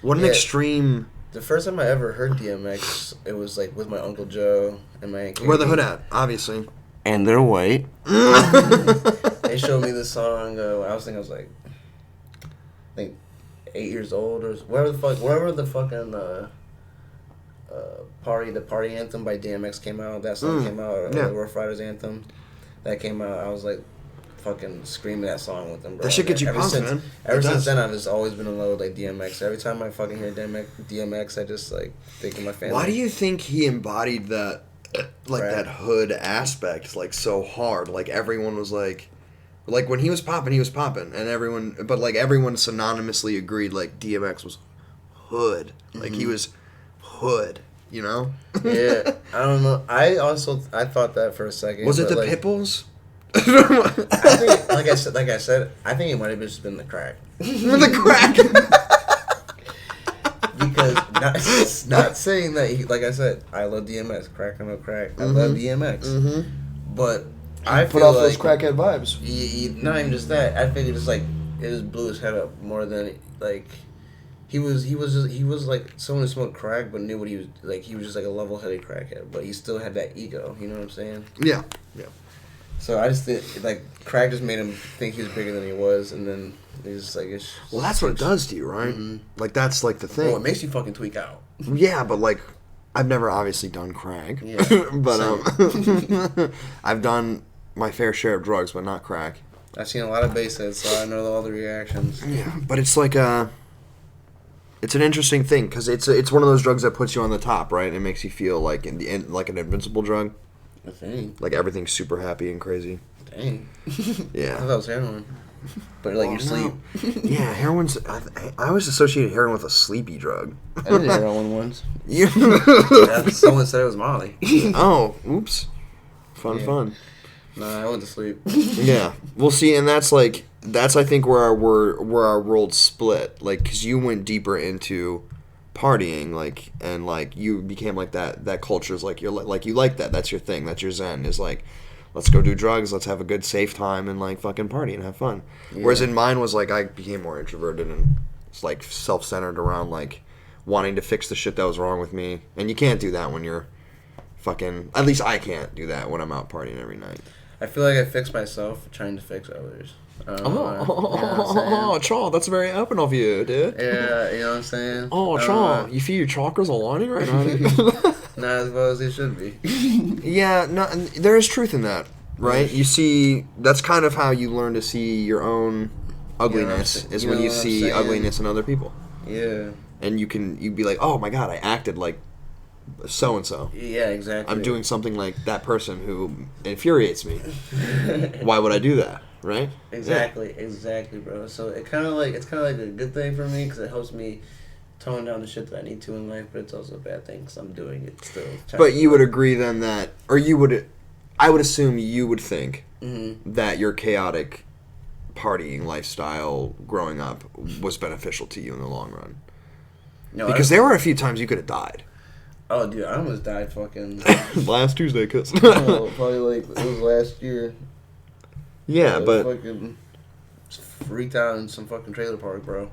what an extreme. The first time I ever heard DMX, it was like with my Uncle Joe and my Aunt Katie. Where the hood at? Obviously. And they're white. They showed me this song. I was like, I think 8 years old or wherever the fucking the party anthem by DMX came out. That song came out. The Rough Riders anthem that came out. I was like, fucking screaming that song with them, bro. That shit gets you pumped, man. Ever since then, I've just always been in love with like DMX. Every time I fucking hear DMX, I just like think of my family. Why do you think he embodied that, like that hood aspect, like so hard? Like everyone was like when he was popping, and everyone synonymously agreed like DMX was hood, like he was hood, you know? Yeah, I don't know. I thought that for a second. Was it the like, Pitbulls? I think, like I said, I think it might have just been the crack. The crack. Because not saying that he, like I said, I love DMX, crack or no crack. I love DMX, but I put feel off like, those crackhead vibes. Not even just that. I think it just like it just blew his head up more than like he was like someone who smoked crack but knew what he was like. He was just like a level-headed crackhead, but he still had that ego. You know what I'm saying? Yeah. So I just think, like, crack just made him think he was bigger than he was, and then he's just like, well, that's what it does to you, right? Like, that's, like, the thing. Well, it makes you fucking tweak out. Yeah, but, like, I've never obviously done crack. Yeah. But, I've done my fair share of drugs, but not crack. I've seen a lot of bass hits, so I know all the reactions. Yeah, but it's like it's an interesting thing, because it's one of those drugs that puts you on the top, right? It makes you feel like like an invincible drug. Dang. Like everything's super happy and crazy. Dang. Yeah. I thought it was heroin. But like your sleep. Yeah, heroin's. I always associated heroin with a sleepy drug. I did heroin once. Yeah. Someone said it was Molly. Oh, oops. Fun. Nah, I went to sleep. Yeah. We'll see, and that's I think where our worlds split. Like, because you went deeper into partying, like, and like you became like that culture's like you're like you like that's your thing, that's your zen, is like, let's go do drugs, let's have a good safe time and like fucking party and have fun. Whereas in mine was like I became more introverted and it's like self-centered around like wanting to fix the shit that was wrong with me, and you can't do that when you're fucking, at least I can't do that when I'm out partying every night. I feel like I fix myself trying to fix others. Charles, that's very open of you, dude. Yeah, you know what I'm saying? Oh, Charles, you feel your chakras aligning right now? Not as well as they should be. Yeah, no, there is truth in that, right? You see, that's kind of how you learn to see your own ugliness, is when you see ugliness in other people. Yeah. And you'd be like, oh my god, I acted like so-and-so. Yeah, exactly. I'm doing something like that person who infuriates me. Why would I do that? Right? Exactly, bro. So it's kind of like a good thing for me because it helps me tone down the shit that I need to in life, but it's also a bad thing because I'm doing it still. But you would agree then that, or I would assume you would think that your chaotic partying lifestyle growing up was beneficial to you in the long run. No, because there were a few times you could have died. Oh, dude, I almost died fucking last Tuesday, cuz. Probably like it was last year. Yeah, but fucking freaked out in some fucking trailer park, bro.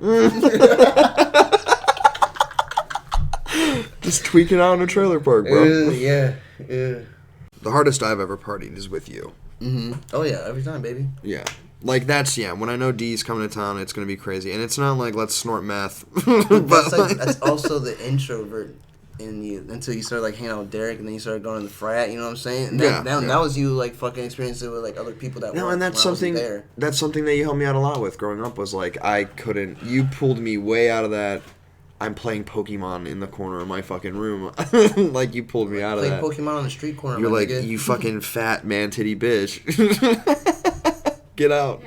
Just tweaking out in a trailer park, bro. Yeah. The hardest I've ever partied is with you. Oh yeah, every time, baby. Yeah. Like, that's, when I know D's coming to town, it's going to be crazy. And it's not like, let's snort meth. That's also the introvert in you until you start, like, hanging out with Derek, and then you start going to the frat, you know what I'm saying? And that was you, like, fucking experiencing it with, like, other people that and that's something that you helped me out a lot with growing up, was, like, you pulled me way out of that, I'm playing Pokemon in the corner of my fucking room. Like, you pulled me out of that. Playing Pokemon on the street corner, you're like, you fucking fat man-titty bitch. Get out.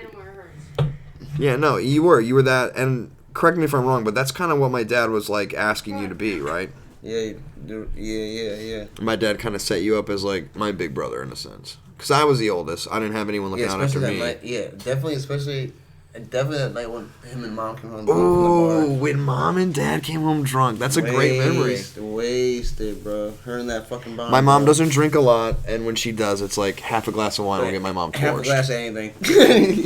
Yeah, no, you were that, and correct me if I'm wrong, but that's kind of what my dad was, like, asking you to be, right? Yeah. My dad kind of set you up as, like, my big brother in a sense. Because I was the oldest. I didn't have anyone looking out after me. Definitely, especially And definitely that night when him and mom came home. Oh, when mom and dad came home drunk. That's a great memory. Wasted, bro. Her and that fucking bomb. My mom doesn't drink a lot, and when she does, it's like half a glass of wine will get my mom torched. Half a glass of anything.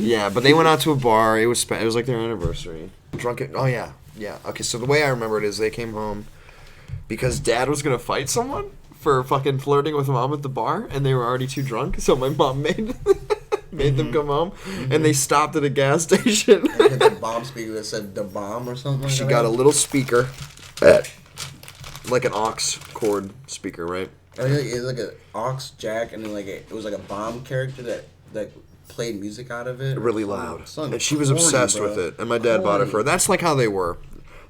Yeah, but they went out to a bar. It was like their anniversary. Drunk it. Oh yeah, yeah. Okay, so the way I remember it is they came home because dad was gonna fight someone for fucking flirting with mom at the bar, and they were already too drunk. So my mom made them come home, and they stopped at a gas station. And hit that bomb speaker that said "the bomb" or something. Like She that. got a little speaker, like an aux cord speaker, right? It was like an aux jack, and then it was like a bomb character that played music out of it. Really loud. Something And she was corny, obsessed bro. with it, and my dad bought it for her. That's like how they were.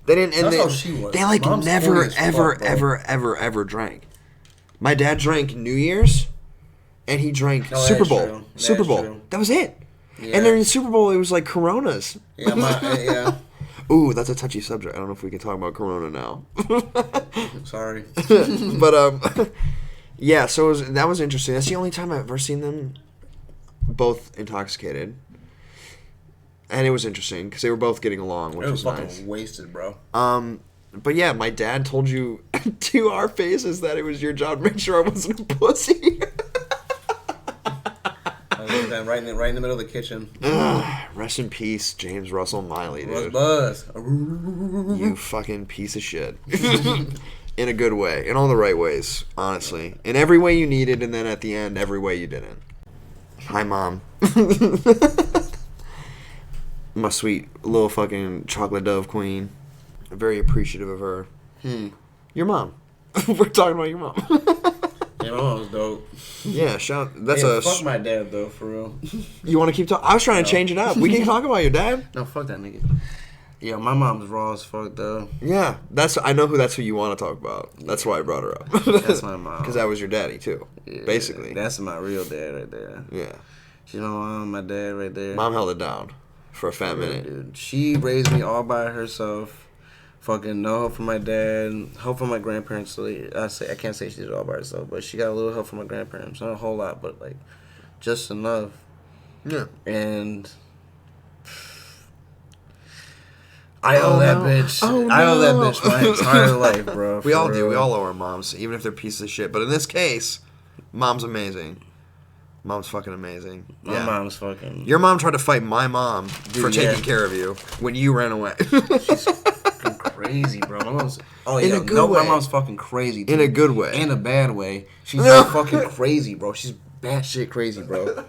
They didn't. And That's they, how she was. They like Mom's never, corny as fuck, ever, bro. ever drank. My dad drank New Year's, and he drank No, Super that's Bowl. true. Super That's Bowl. true. That was it. Yeah. And during the Super Bowl, it was like Coronas. Yeah, yeah. Ooh, that's a touchy subject. I don't know if we can talk about Corona now. Sorry. But yeah. So that was interesting. That's the only time I've ever seen them both intoxicated, and it was interesting because they were both getting along, which It was was fucking nice. wasted, bro. But yeah, my dad told you to our faces that it was your job to make sure I wasn't a pussy. I was right in the middle of the kitchen. Rest in peace, James Russell Miley, dude. Buzz. You fucking piece of shit. In a good way. In all the right ways, honestly. In every way you needed, and then at the end, every way you didn't. Hi, Mom. My sweet little fucking chocolate dove queen. Very appreciative of her. Your mom. We're talking about your mom. Yeah, my mom was dope. Yeah, Fuck my dad though, for real. You want to keep talking? I was trying to change it up. We can talk about your dad. No, fuck that nigga. Yeah, my mom's raw as fuck though. Yeah, I know that's who you want to talk about. That's why I brought her up. That's my mom. Because that was your daddy too, Yeah, basically. That's my real dad right there. Yeah. She's my mom, my dad right there. Mom held it down for a fat minute. Dude, she raised me all by herself. Fucking no help from my dad, help from my grandparents. So I can't say she did it all by herself, but she got a little help from my grandparents. Not a whole lot, but like just enough. Yeah. And I owe that bitch. I owe that bitch my entire life, bro. We all do. We all owe our moms, even if they're pieces of shit. But in this case, mom's amazing. Mom's fucking amazing. My mom's fucking. Your mom tried to fight my mom for Dude, taking yeah. care of you when you ran away. She's fucking crazy, bro. My mom's. Oh In yeah, a good way. my mom's fucking crazy. Dude. In a good way. In a bad way. She's fucking crazy, bro. She's batshit crazy, bro.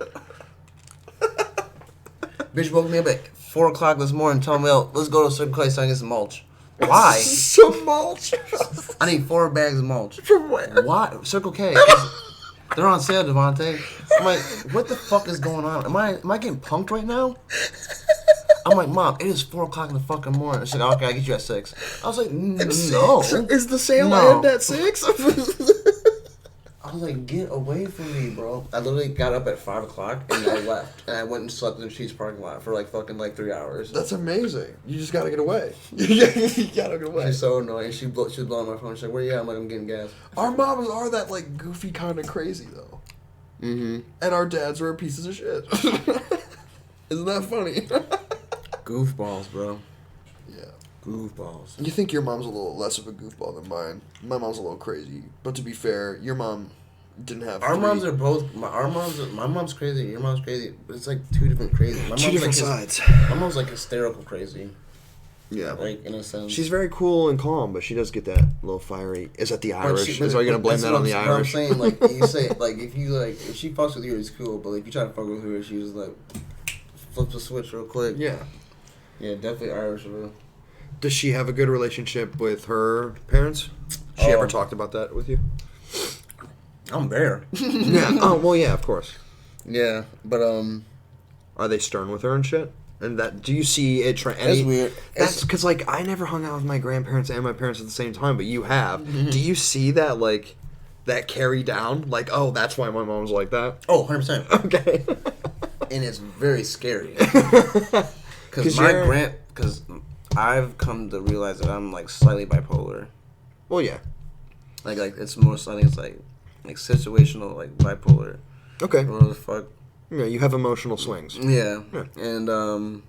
Bitch woke me up at 4 o'clock this morning, telling me, "Let's go to a certain place so I can get some mulch." Why? Some mulch. I need 4 bags of mulch. From where? Why? Circle K. They're on sale, Devante. I'm like, what the fuck is going on? Am I getting punked right now? I'm like, Mom, it is 4 o'clock in the fucking morning. She said, okay, I'll get you at 6. I was like, no. Is the sale No. end at 6? I was like, get away from me, bro. I literally got up at 5 o'clock and I left. And I went and slept in the Cheese parking lot for fucking 3 hours. That's amazing. You just gotta get away. You gotta get away. She's so annoying. She was blowing my phone. She's like, where you at? I'm like, I'm getting gas. Our moms are that goofy kind of crazy though. Mm-hmm. And our dads are pieces of shit. Isn't that funny? Goofballs, bro. Yeah. Goofballs. You think your mom's a little less of a goofball than mine. My mom's a little crazy. But to be fair, your mom didn't have Our three- moms are both. My mom's crazy. Your mom's crazy. But it's like 2 different crazy. My mom's two different like sides. My mom's hysterical crazy. Yeah. In a sense. She's very cool and calm, but she does get that little fiery. Is that the Irish? Is are you gonna blame that on the Irish? I'm saying, you say, if she fucks with you, it's cool. But if you try to fuck with her, she just flips the switch real quick. Yeah. Yeah, definitely Irish, bro. Does she have a good relationship with her parents? She ever talked about that with you? I'm there. Yeah. Oh well, yeah, of course. Yeah, but Are they stern with her and shit? And that do you see it? That's weird. That's because I never hung out with my grandparents and my parents at the same time, but you have. Do you see that that carry down? Oh, that's why my mom's like that. Oh, 100%. Okay. And it's very scary. 'Cause Because I've come to realize that I'm slightly bipolar. Well, yeah. It's more slightly, it's situational, bipolar. Okay. What the fuck? Yeah, you have emotional swings. Yeah. Yeah. And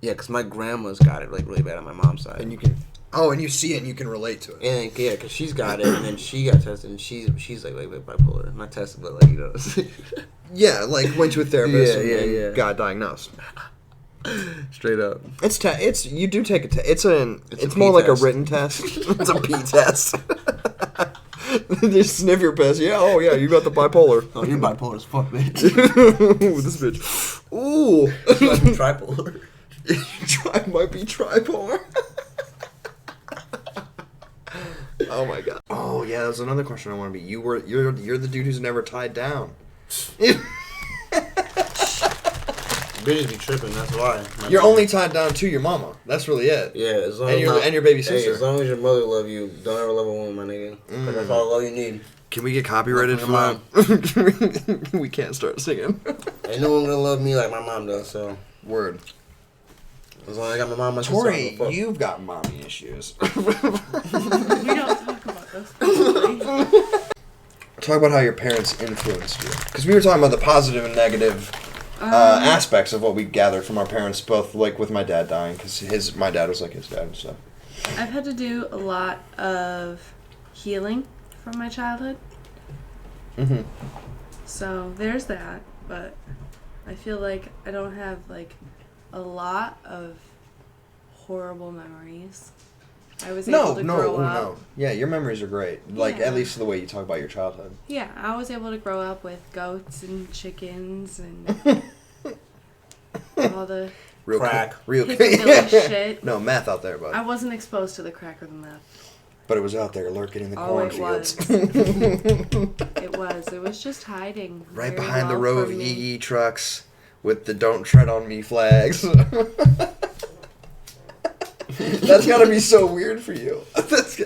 Yeah, because my grandma's got it like really bad on my mom's side. And you can, and you see it and you can relate to it. And yeah, because she's got it, and then she got tested, and she's like bipolar. Not tested, but like, you know. Yeah, like went to a therapist and Yeah. got diagnosed. Straight up. It's you do take a test. It's a more P like test. a written test. It's a P test. Just sniff your piss. Yeah, oh yeah, you got the bipolar. Oh, you're bipolar as fuck, bitch. Ooh, this bitch. Ooh. You might be tripolar. Might be tripolar. Oh my god. Oh yeah, that was another question I want to be. You're the dude who's never tied down. Bitches be tripping, that's why. You're only tied down to your mama. That's really it. Yeah, as long and your baby sister. Hey, as long as your mother love you, don't ever love a woman, my nigga. That's all the love you need. Can we get copyrighted for Mom. We can't start singing. Ain't no one gonna love me like my mom does, so. Word. As long as I got my mom, my sister, Tori, I'm gonna fuck. you've got mommy issues. We don't talk about this. Probably. Talk about how your parents influenced you. Because we were talking about the positive and negative aspects of what we gathered from our parents, both like with my dad dying, because my dad was like his dad and stuff. I've had to do a lot of healing from my childhood. Mm-hmm. So there's that, but I feel like I don't have like a lot of horrible memories. I was able to grow up. No. Yeah, your memories are great. Like, Yeah. at least the way you talk about your childhood. Yeah, I was able to grow up with goats and chickens and all the Real Crack. Real hillbilly shit. No, meth out there, bud. I wasn't exposed to the crack or the meth. But it was out there lurking in the Oh, it cornfields. It was just hiding. Right very behind the well row of from me. Yee trucks with the "Don't Tread on Me" flags. That's gotta be so weird for you.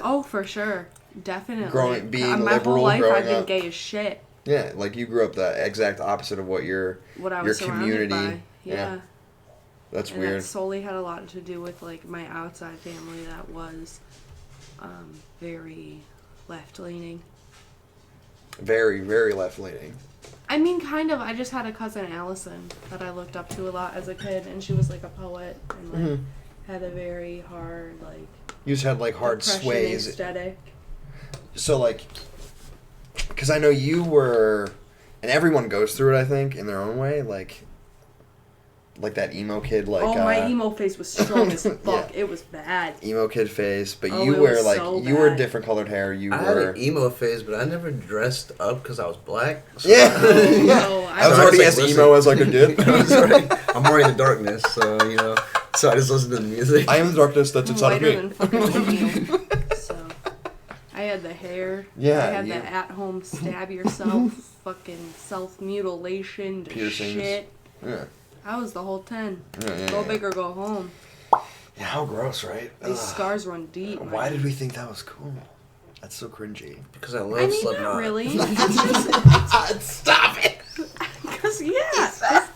Oh, for sure. Definitely. Being my liberal whole life growing I've been up. gay as shit. Yeah, like you grew up the exact opposite of what your What I was community. surrounded by. Yeah. That's And weird. that solely had a lot to do with like my outside family that was very left leaning. Very, very left leaning. I mean, kind of. I just had a cousin, Allison, that I looked up to a lot as a kid, and she was like a poet and like had a very hard like. You just had like hard depression sways. aesthetic. So like, because I know you were, and everyone goes through it. I think in their own way, like that emo kid. Like my emo face was strong as fuck. Yeah. It was bad. Emo kid face, but Oh, you it were was like so you were bad. different colored hair. You I had were. an emo phase, but I never dressed up because I was black. So Yeah, No, I was So I already just, as like, emo as I could get. I'm already in the darkness, so you know. So I just listen to the music. I am the darkness that's I'm inside of whiter me. than fucking you. So I had the hair. Yeah, I had you- the at-home stab yourself, fucking self-mutilation, the Piercings. shit. Yeah. I was the whole 10. Yeah, Go big or go home. Yeah, how gross, right? These scars run deep. Why man. did we think that was cool? That's so cringy. Because I love I mean, Slipknot. not really. It's just Stop it! because yeah.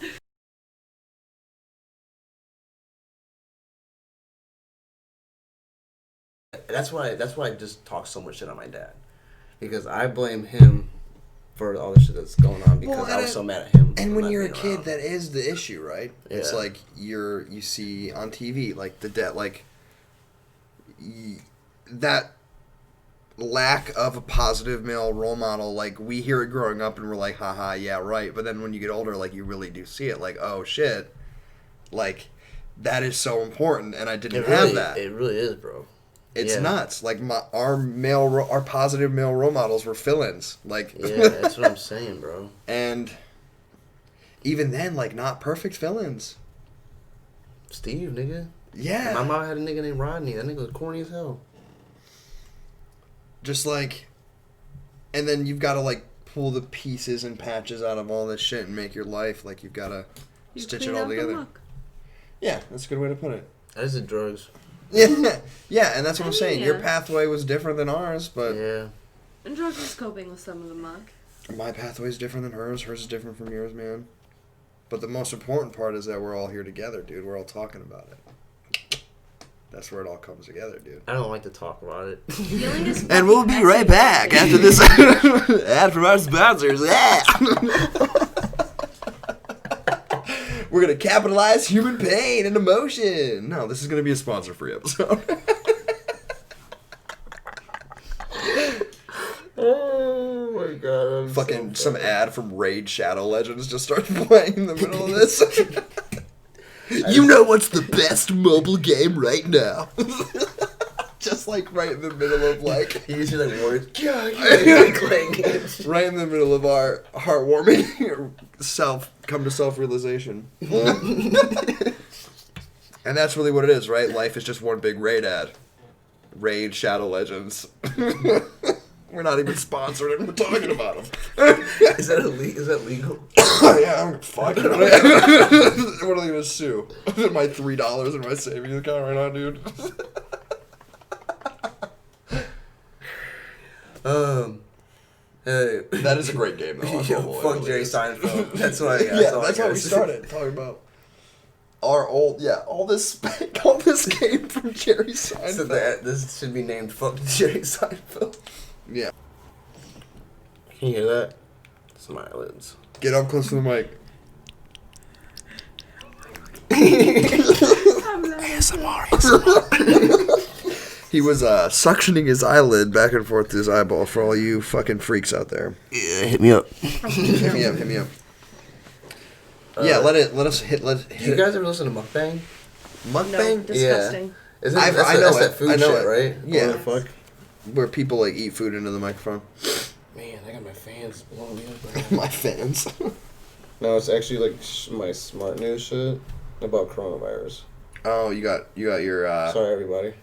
That's why I just talk so much shit on my dad, because I blame him for all the shit that's going on because I was so mad at him. And for when not you're a being kid, around. that is the issue, right? It's Yeah. like you see on TV, like the that lack of a positive male role model. Like we hear it growing up, and we're like, haha, yeah, right. But then when you get older, like you really do see it. Like, oh shit, like that is so important, and I didn't have that. It really is, bro. It's Yeah. nuts. Like our positive male role models were fill-ins. Like Yeah, that's what I'm saying, bro. and even then, like not perfect fill-ins. Steve, nigga. Yeah. My mom had a nigga named Rodney. That nigga was corny as hell. Just like, and then you've got to like pull the pieces and patches out of all this shit and make your life like you've got to You stitch it clean all out the together. muck. Yeah, that's a good way to put it. I just did drugs. Yeah, yeah, and that's what I'm I saying. mean, Your yeah. pathway was different than ours, but Yeah. And drugs is coping with some of the muck. my pathway is different than hers. Hers is different from yours, man. But the most important part is that we're all here together, dude. We're all talking about it. That's where it all comes together, dude. I don't like to talk about it. Healing is And we'll be right back after this ad from our sponsors. Yeah. We're gonna capitalize human pain and emotion. No, this is gonna be a sponsor-free episode. Oh my god. Fucking some ad from Raid Shadow Legends just starts playing in the middle of this. You know what's the best mobile game right now? Just like right in the middle of like. You see like words. Right in the middle of our heartwarming come to self-realization. And that's really what it is, right? Life is just one big Raid ad. Raid Shadow Legends. We're not even sponsored and we're talking about them. Is that legal? Yeah, I'm fucking. What are they gonna sue? My $3 in my savings account right now, dude. Hey. That is a great game though. Yo, fuck Jerry Seinfeld. That's why. That's how we started talking about our all this came from Jerry Seinfeld. So this should be named "Fuck Jerry Seinfeld." Yeah. Can you hear that? It's my eyelids. Get up close to the mic. He was suctioning his eyelid back and forth to his eyeball for all you fucking freaks out there. Yeah, hit me up. Hit me up. Yeah, let us hit. You guys ever listen to mukbang? Mukbang? No, disgusting. Isn't I know that's it. that food I know shit, it. right? Yeah. What the fuck? Where people like eat food into the microphone. Man, I got my fans blowing me up. Right My fans. No, it's actually like my smart news shit about coronavirus. Oh, you got your Sorry, everybody.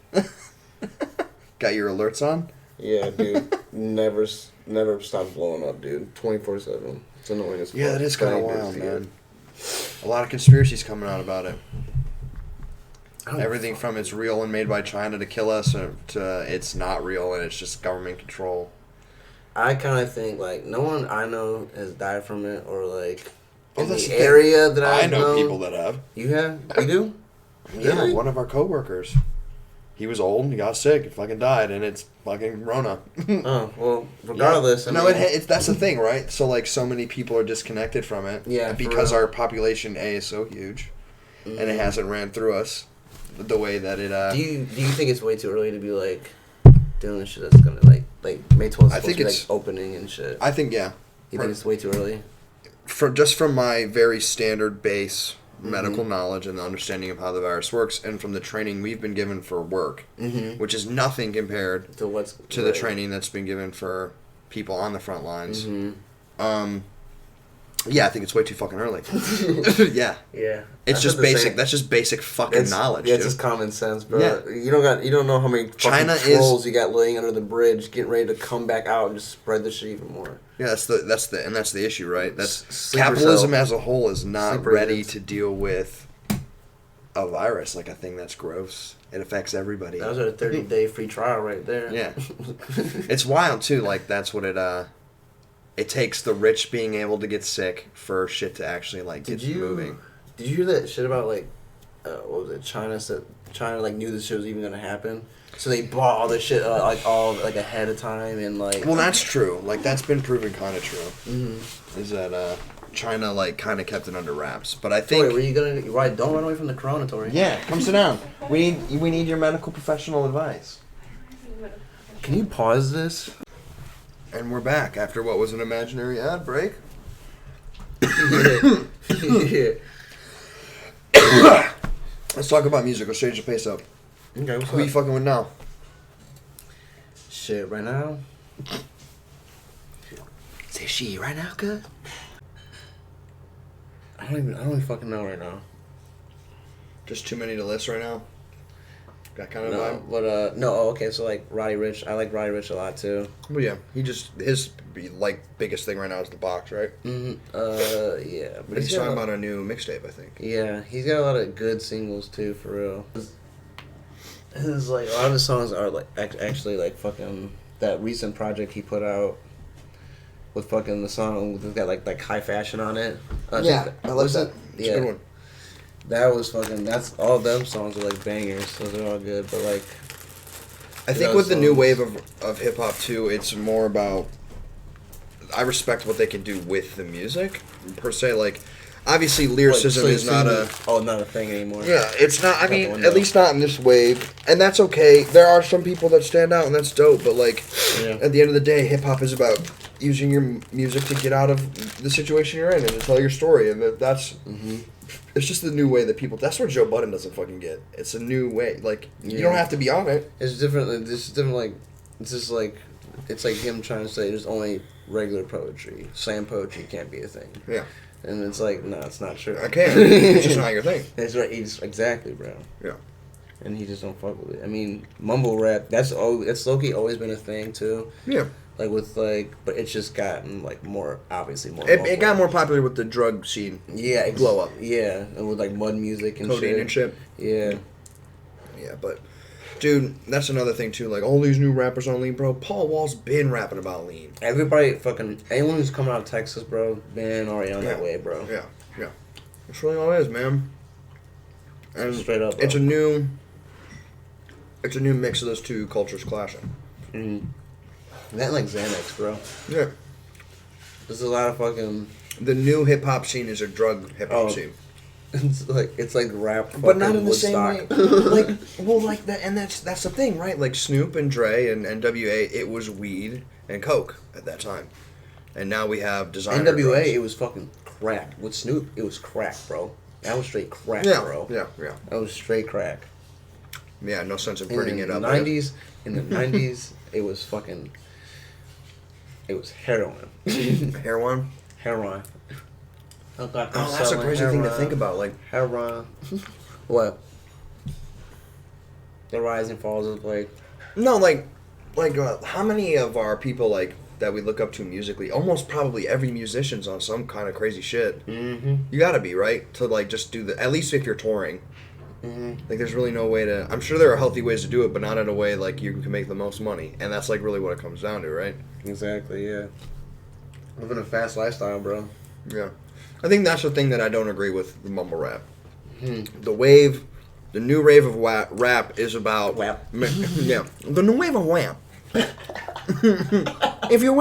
got your alerts on? Yeah, dude. never stop blowing up, dude. 24/7. It's annoying as fuck. Yeah, that is kind of wild, Dude. man. A lot of conspiracies coming out about it. Everything from it's real and made by China to kill us to it's not real and it's just government control. I kind of think like no one I know has died from it or like in that's the the thing. area that I I know people that have. You have? You do? Yeah, Really? one of our coworkers. He was old and he got sick and fucking died and it's fucking Rona. Oh, well, regardless. Yeah. I No, mean, it's that's the thing, right? So like so many people are disconnected from it. Yeah, because for real. our population A is so huge and it hasn't ran through us the way that it Do you think it's way too early to be like doing this shit that's gonna like May 12th? I think to be, it's like opening and shit. I think yeah. You think it's way too early? From my very standard base medical knowledge and the understanding of how the virus works, and from the training we've been given for work, which is nothing compared To the training that's been given for people on the front lines. Yeah, I think it's way too fucking early. Yeah. Yeah. It's just basic. That's just basic fucking knowledge. Yeah, dude. it's just common sense, bro. Yeah. You don't know how many China fucking trolls you got laying under the bridge, getting ready to come back out and just spread the shit even more. Yeah, that's the issue, right? That's Sleeper capitalism cell. as a whole is not Sleeper ready agents. to deal with a virus, like a thing that's gross. It affects everybody. That was a 30-day free trial right there. Yeah. It's wild too, like that's what it takes the rich being able to get sick for shit to actually like get moving. Did you hear that shit about like what was it? China like knew this shit was even gonna happen, so they bought all this shit all ahead of time and like. Well, that's true. Like that's been proven kind of true. Mm-hmm. Is that China like kind of kept it under wraps? But I think. Wait, were you gonna? Right, don't run away from the corona, Tori. Yeah, come sit down. We need your medical professional advice. Can you pause this? And we're back after what was an imaginary ad break. Yeah. Let's talk about music. Let's change the pace up. Okay, what's Who you up? fucking with now? Shit, right now. Say she right now, cuz? I don't even fucking know right now. Just too many to list right now. That kind of No, vibe. but no. Oh, okay. So like Roddy Ricch, I like Roddy Ricch a lot too. But yeah, his like biggest thing right now is the box, right? Yeah. But he's talking about a new mixtape, I think. Yeah, he's got a lot of good singles too, for real. His like a lot of his songs are like actually like fucking that recent project he put out with fucking the song that's got like high fashion on it. I like that. It's Yeah. a good one. That was fucking. That's all them songs are like bangers, so they're all good. But like, I think with the new wave of hip hop too, it's more about. I respect what they can do with the music per se. Like, obviously lyricism is not a. not a thing anymore. Yeah, it's not. I Out the mean, window. at least not in this wave, and that's okay. There are some people that stand out, and that's dope. But like, at the end of the day, hip hop is about using your music to get out of the situation you're in and to tell your story, and that's. It's just the new way that people. That's what Joe Budden doesn't fucking get. It's a new way. Like you don't have to be on it. It's different. This is different. Like it's just like it's like him trying to say there's only regular poetry. Slam poetry can't be a thing. Yeah. And it's like, no, it's not true. I can't. It's just not your thing. That's right. Exactly, bro. Yeah. And he just don't fuck with it. I mean, mumble rap. That's low-key always been a thing too. Yeah. Like with like, but it's just gotten like more obviously more. It got more popular with the drug scene. Yeah. Blow up. Yeah, and with like mud music and Codeine shit. and shit. Yeah. Yeah, but dude, that's another thing too. Like all these new rappers on lean, bro. Paul Wall's been rapping about lean. Everybody fucking anyone who's coming out of Texas, bro, been already on that way, bro. Yeah, yeah. That's really all it is, man. And Straight up, bro. it's a new mix of those two cultures clashing. Mm-hmm. That like Xanax, bro. Yeah. There's a lot of fucking. The new hip hop scene is a drug hip hop scene. It's like rap, but not in the Woodstock. same way. Like that, and that's the thing, right? Like Snoop and Dre and NWA, it was weed and coke at that time, and now we have designer. NWA, drugs. it was fucking crack. With Snoop, it was crack, bro. That was straight crack, Yeah, bro. yeah, yeah. That was straight crack. Yeah, no sense in putting it up. In the 90s, it was fucking. It was heroin. Heroin. Heroin. Oh, that's a crazy thing to think about. Like heroin. What? The rise and falls of like. No, like how many of our people like that we look up to musically? Almost probably every musician's on some kind of crazy shit. Mm-hmm. You gotta be right to like just do the. At least if you're touring. Mm-hmm. Like there's really no way to. I'm sure there are healthy ways to do it, but not in a way like you can make the most money, and that's like really what it comes down to, right? Exactly. Yeah. Living a fast lifestyle, bro. Yeah. I think that's the thing that I don't agree with the mumble rap. Mm-hmm. The new wave of rap is about Wap. Yeah, the new wave of wham. if you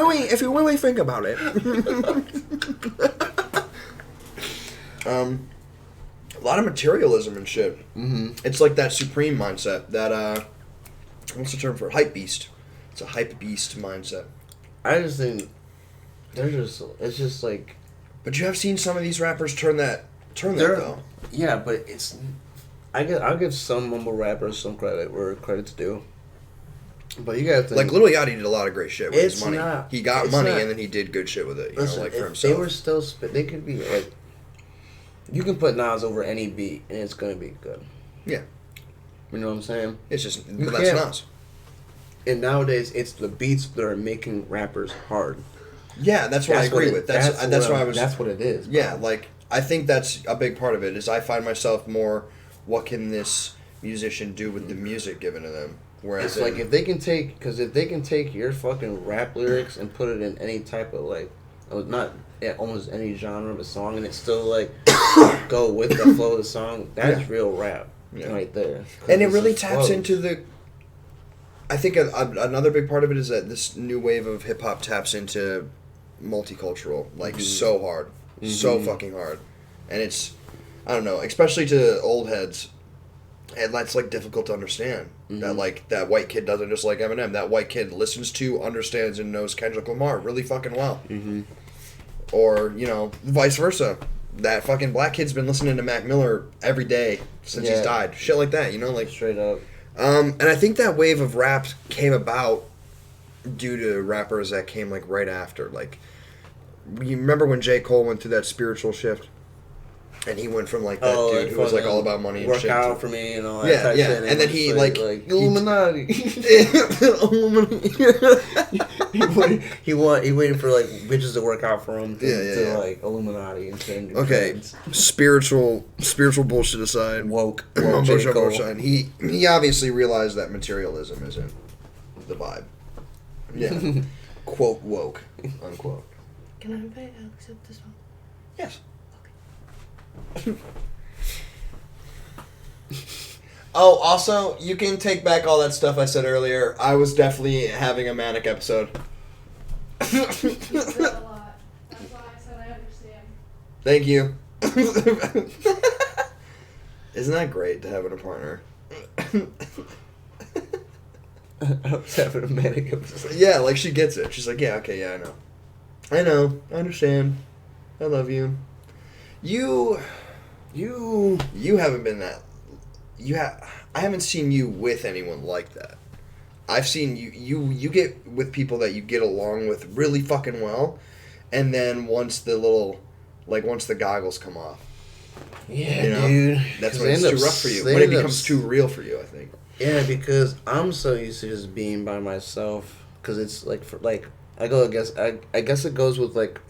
really think about it, a lot of materialism and shit. Mm-hmm. It's like that supreme mindset. That what's the term for it? Hype beast? It's a hype beast mindset. I just think it's just like. But you have seen some of these rappers turn that though. Yeah, but it's. I'll give some mumble rappers some credit where credit's due. But you gotta think. Like Lil Yachty did a lot of great shit with his It's money. not- He got it's money not- and then he did good shit with it. You Listen, know, like for if himself. they were still they could be like. You can put Nas over any beat and it's gonna be good. Yeah. You know what I'm saying? It's just You but that's can't- Nas. And nowadays, it's the beats that are making rappers hard. Yeah, that's what I agree with. That's why I was. That's what it is. Bro. Yeah, like I think that's a big part of it. Is I find myself more, what can this musician do with the music given to them? Whereas It's like if they can take your fucking rap lyrics and put it in any type of like, not almost any genre of a song, and it still like go with the flow of the song. That's real rap right there. And it really just taps flows. into the. I think another big part of it is that this new wave of hip hop taps into multicultural, like so hard, so fucking hard, and it's, I don't know, especially to old heads, and that's like difficult to understand. That like that white kid doesn't just like Eminem. That white kid listens to, understands, and knows Kendrick Lamar really fucking well. Or vice versa. That fucking black kid's been listening to Mac Miller every day since he's died. Shit like that, like straight up. And I think that wave of rap came about due to rappers that came like right after. Like, you remember when J. Cole went through that spiritual shift, and he went from like that dude who was like all about money and work shit. out for me and all that. type shit, And then he like Illuminati. he waited for like bitches to work out for him to like Illuminati and shit. Okay, spiritual bullshit aside, woke J. J. Cole. Cole. He obviously realized that materialism isn't the vibe. Yeah, quote woke, unquote. Can I invite Alex up this one? Yes. Oh, also, you can take back all that stuff I said earlier. I was definitely having a manic episode. You said a lot. That's why I said I understand. Thank you. Isn't that great to have in a partner? I was having a manic episode. Yeah, like she gets it. She's like, yeah, okay, yeah, I know. I understand. I love you. You haven't been that. I haven't seen you with anyone like that. I've seen you get with people that you get along with really fucking well, and then once the goggles come off. Yeah, you know? dude. That's when it's too rough for you. When it becomes too real for you, I think. Yeah, because I'm so used to just being by myself. Because it's like, I guess it goes with like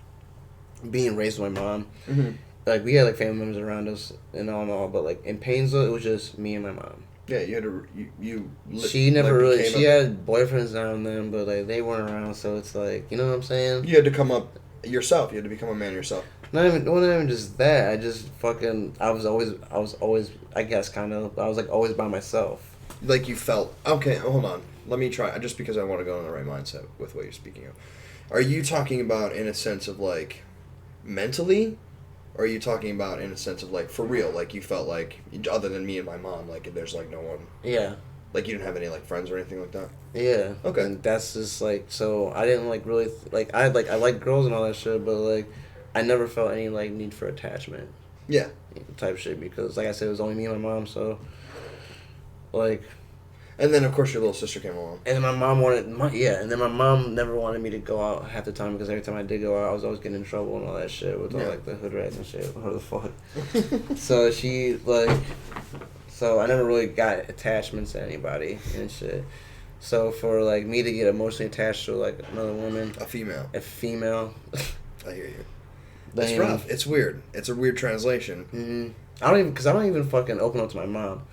being raised by my mom. Mm-hmm. Like we had like family members around us and all, but like in Painesville, it was just me and my mom. Yeah, you had to. She never really. She had boyfriends down then, but like they weren't around, so it's like, you know what I'm saying. You had to come up yourself. You had to become a man yourself. Not even just that. I just fucking. I was always. I guess kind of. I was like always by myself. Like you felt. Okay, hold on. Let me try. Just because I want to go in the right mindset with what you're speaking of. Are you talking about in a sense of like mentally? Or are you talking about in a sense of like for real? Like you felt like other than me and my mom, like there's like no one. Yeah. Like you didn't have any like friends or anything like that. Yeah. Okay. And that's just like, so I didn't like really I like girls and all that shit, but like I never felt any like need for attachment. Yeah. Type shit, because like I said, it was only me and my mom, so like. And then of course your little sister came along. And then my mom and then my mom never wanted me to go out half the time, because every time I did go out, I was always getting in trouble and all that shit with all like the hood rats and shit. What the fuck? So she so I never really got attachments to anybody and shit. So for like me to get emotionally attached to like another woman, a female, I hear you. It's rough. It's weird. It's a weird translation. Mm-hmm. I don't even fucking open up to my mom,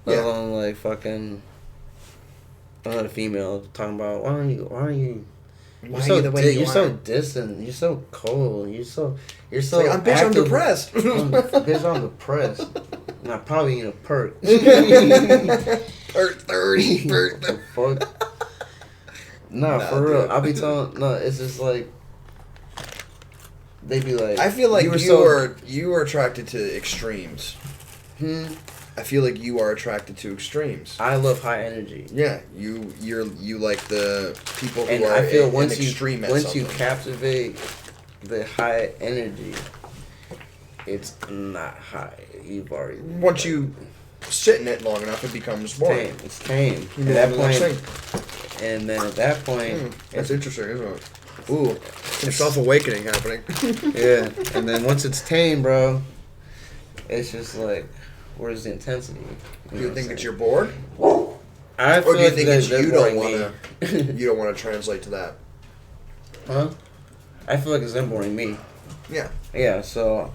let alone like fucking. Another female talking about why are you you're so distant, you're so cold, you're so like, I'm depressed. Bitch, I'm depressed. And I probably need a perk. Perk 30, perk. The fuck? Nah, for real. I'll be telling. No, it's just like they be like. I feel like you are attracted to extremes. I feel like you are attracted to extremes. I love high energy. Yeah, you like the people who and are I feel in once extreme at once something. you captivate the high energy, it's not high. You've already once you sit in it long enough, it becomes boring. It's tame. At that point, and then at that point, that's interesting, isn't it? Ooh, some self-awakening happening. Yeah, and then once it's tame, bro, it's just like. Where's the intensity? Do you think it's you're bored? I feel or do you like think it's you don't want to translate to that? Huh? I feel like it's them boring me. Yeah. Yeah. So.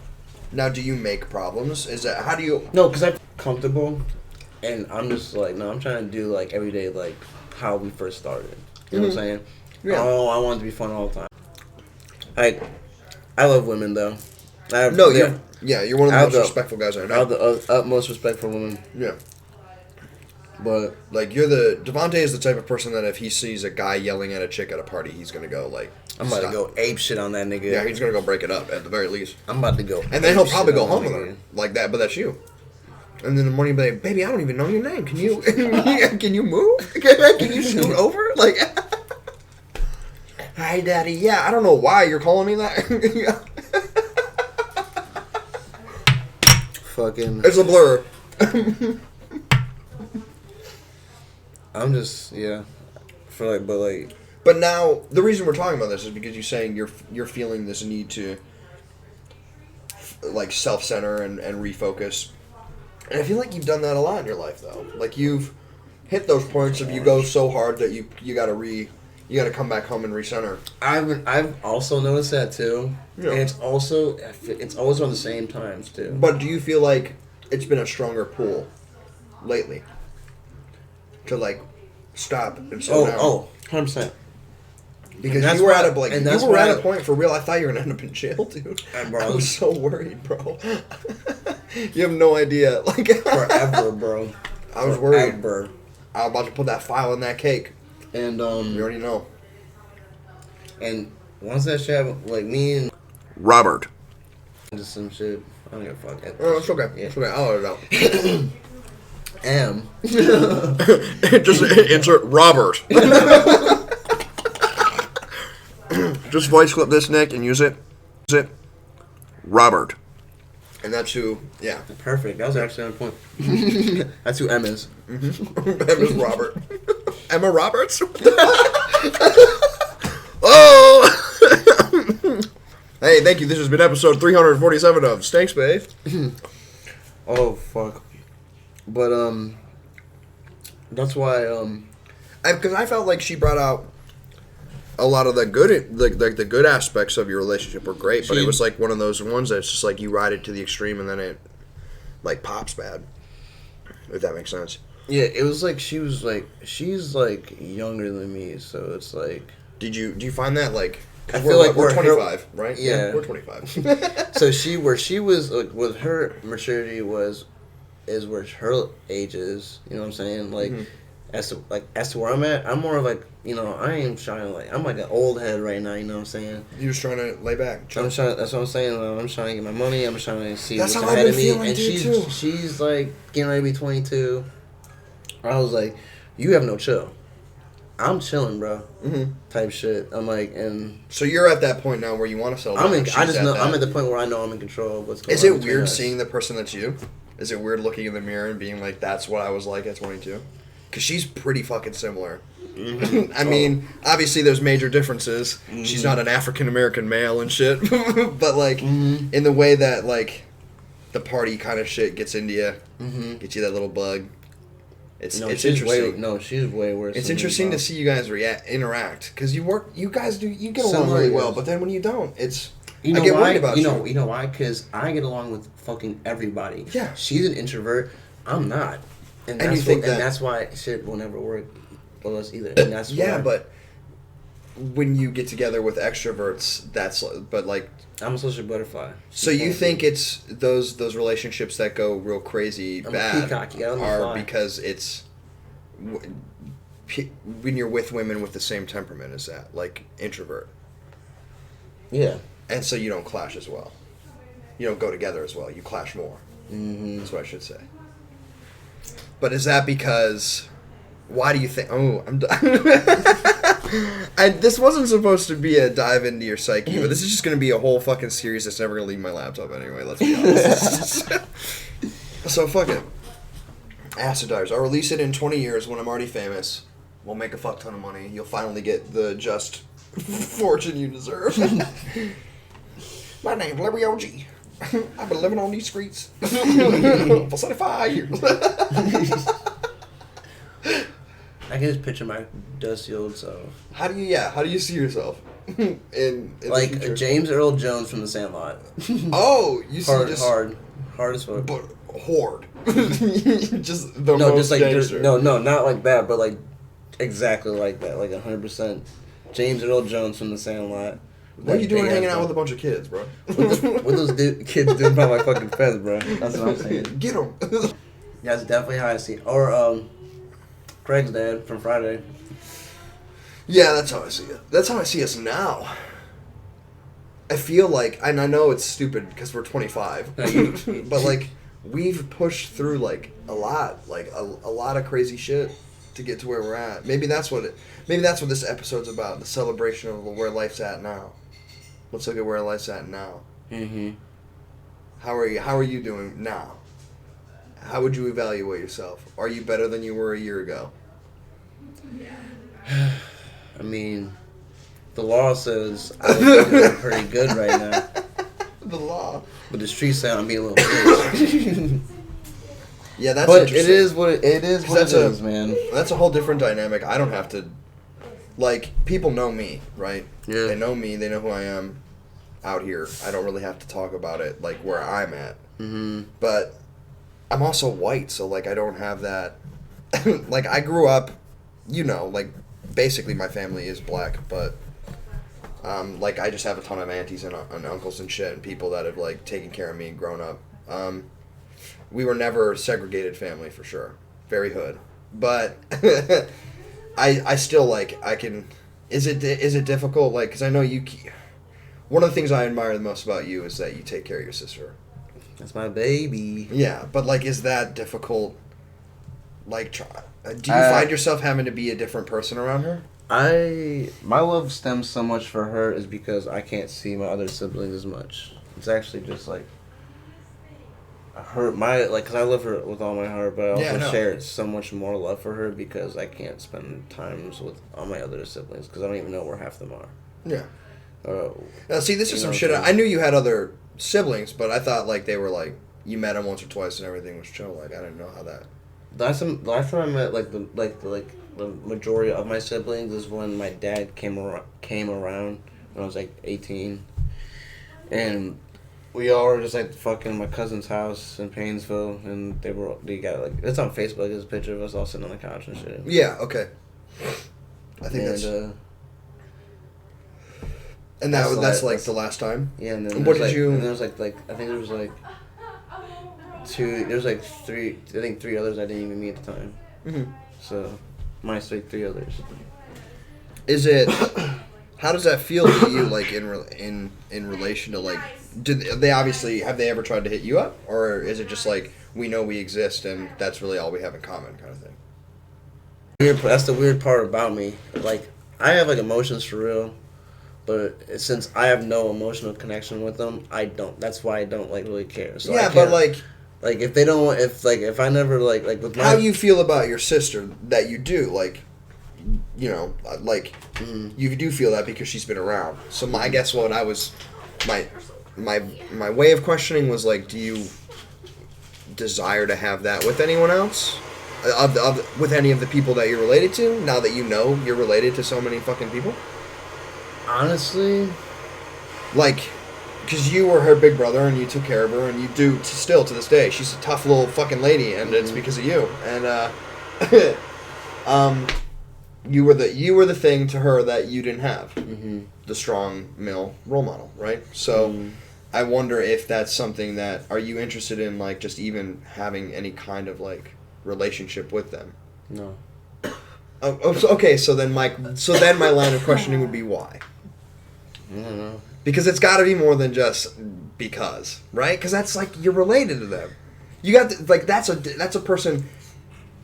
Now, do you make problems? Is that how do you? No, because I'm comfortable, and I'm just like I'm trying to do like every day like how we first started. You know what I'm saying? Yeah. Oh, I want it to be fun all the time. I love women though. You're one of the most respectful guys I know. I have the utmost respect for women. Yeah. But like Devante is the type of person that if he sees a guy yelling at a chick at a party, he's gonna go like. I'm about to go ape shit on that nigga. Yeah, he's gonna go break it up at the very least. I'm about to go. And then he'll probably go home with her like that, but that's you. And then in the morning, he'll be like, "Baby, I don't even know your name. Can you can you move? Can you scoot over?" Like, "Hi, Daddy. Yeah, I don't know why you're calling me that." Fucking. It's a blur. I'm just But now the reason we're talking about this is because you're saying you're feeling this need to like self-center and refocus, and I feel like you've done that a lot in your life though. Like you've hit those points of you go so hard that you gotta come back home and recenter. I've also noticed that too. Yeah. And it's always on the same times too. But do you feel like it's been a stronger pull lately to like stop and slow down? 100%. Because you were at a point for real. I thought you were gonna end up in jail, dude. I was so worried, bro. You have no idea, like forever, bro. I was worried. Forever. I was about to put that file in that cake. And you already know. And once that shit happened, like me and Robert, just some shit. I don't give a fuck. Oh, it's okay. Yeah. It's okay. I'll let it out. M. Just insert Robert. Just voice clip this, Nick, and use it. Robert. And that's who, yeah. Perfect. That was actually on point. That's who M is. Mm-hmm. M is Robert. Emma Roberts? Oh! Hey, thank you. This has been episode 347 of Stank Space. Oh, fuck. But, that's why, Because I felt like she brought out a lot of the good, the good aspects of your relationship were great, but it was like one of those ones that's just like you ride it to the extreme and then it like pops bad. If that makes sense. yeah, it was like she's like younger than me, so it's like. Do you find that like? I feel like we're her- 25, right? Yeah. We're 25. So she was like with her maturity is where her age is. You know what I'm saying? Like as to where I'm at, I'm more of like, you know, I ain't trying to like, I'm like an old head right now. You know what I'm saying? You're just trying to lay back. That's what I'm saying. I'm trying to get my money. I'm trying to see That's what's how I've ahead been of me. feeling, And dude, she's like getting ready to be 22. I was like, you have no chill. I'm chilling, bro. Type shit. I'm like, and So you're at that point now where you want to settle down. I'm She's at the point where I know I'm in control of what's going on. Is it between weird us. seeing the person that's you? Is it weird looking in the mirror and being like, that's what I was like at 22? Because she's pretty fucking similar. I mean, obviously there's major differences. She's not an African-American male and shit. But, like, in the way that, like, the party kind of shit gets into you, gets you that little bug. It's she's interesting. She's way worse. It's than me, interesting bro. to see you guys interact. Because you get along really well. But then when you don't, it's... You know I get why? worried about you. You know why? Because I get along with fucking everybody. Yeah. She's an introvert. I'm not. And you think that- that's why shit will never work with us either. And that's Yeah, why but when you get together with extroverts, but like... I'm a social butterfly. So you think it's those relationships that go real crazy I'm a bad peacock, you gotta are fly. because it's... When you're with women with the same temperament as that, like introvert. Yeah. And so you don't clash as well. You don't go together as well. You clash more. Mm-hmm. That's what I should say. But is that because... Why do you think... Oh, I'm done. This wasn't supposed to be a dive into your psyche, but this is just going to be a whole fucking series that's never going to leave my laptop anyway. Let's be honest. So, fuck it. Acid Dives. I'll release it in 20 years when I'm already famous. We'll make a fuck ton of money. You'll finally get the just fortune you deserve. My name's Larry OG. I've been living on these streets for 75 years. I can just picture my dusty old self. How do you see yourself in Like the future? James Earl Jones from The Sandlot. Oh, you see hard as fuck. but horde. Just the most gangster. No, not like that, but like exactly like that, like 100%. James Earl Jones from The Sandlot. What are you doing hanging out with a bunch of kids, bro? What those kids doing about my fucking fez, bro? That's what I'm saying. Get them. That's definitely how I see it. Or Craig's dad from Friday. Yeah, that's how I see it. That's how I see us now. I feel like, and I know it's stupid because we're 25, but like we've pushed through like a lot of crazy shit to get to where we're at. Maybe that's what this episode's about, the celebration of where life's at now. Let's look at where life's at now. Mm-hmm. How are you doing now? How would you evaluate yourself? Are you better than you were a year ago? I mean, the law says I'm doing pretty good right now. The law. But the streets say I'm being a little bitch. Yeah, that's but interesting. it is what it is, man. That's a whole different dynamic. I don't have to... Like, people know me, right? Yeah. They know me. They know who I am out here. I don't really have to talk about it, like, where I'm at. Mm-hmm. But I'm also white, so, like, I don't have that... Like, I grew up, like, basically my family is black, but... like, I just have a ton of aunties and uncles and shit and people that have, like, taken care of me and grown up. We were never a segregated family, for sure. Very hood. But I still, like, I can... Is it difficult? Like, because I know you... One of the things I admire the most about you is that you take care of your sister. That's my baby. Yeah, but like, is that difficult? Like, do you find yourself having to be a different person around her? My love stems so much for her is because I can't see my other siblings as much. It's actually just like because I love her with all my heart, but I also share so much more love for her because I can't spend times with all my other siblings because I don't even know where half of them are. Yeah. Now, see, this is some shit. I knew you had other siblings, but I thought like they were like you met them once or twice and everything was chill. Like I didn't know how that. The last time I met the majority of my siblings is when my dad came around when I was like 18, and we all were just like fucking my cousin's house in Painesville, and they got like it's on Facebook. There's a picture of us all sitting on the couch and shit. Yeah. Okay. I think that's. And that's like the last time. Yeah, and then what did you? And there was like I think there was like two. There was like three. I think three others I didn't even meet at the time. Mm-hmm. So, minus like three others. Is it? How does that feel to you? Like in relation to like, have they ever tried to hit you up, or is it just like we know we exist and that's really all we have in common kind of thing? That's the weird part about me. Like I have like emotions for real, but since I have no emotional connection with them, I don't. That's why I don't like really care. So yeah, but like if they don't, if I never like with my how you feel about your sister that you do like. You know, like you do feel that because she's been around. So I guess what I was, my way of questioning was like, do you desire to have that with anyone else, with any of the people that you're related to? Now that you know you're related to so many fucking people. Honestly, like, because you were her big brother and you took care of her and you do still to this day. She's a tough little fucking lady, and it's because of you. And You were the thing to her that you didn't have, the strong male role model, right? So, I wonder if that's something that are you interested in, like just even having any kind of like relationship with them? No. Okay. So then my line of questioning would be why? I don't know. Because it's got to be more than just because, right? Because that's like you're related to them. You got that's a person.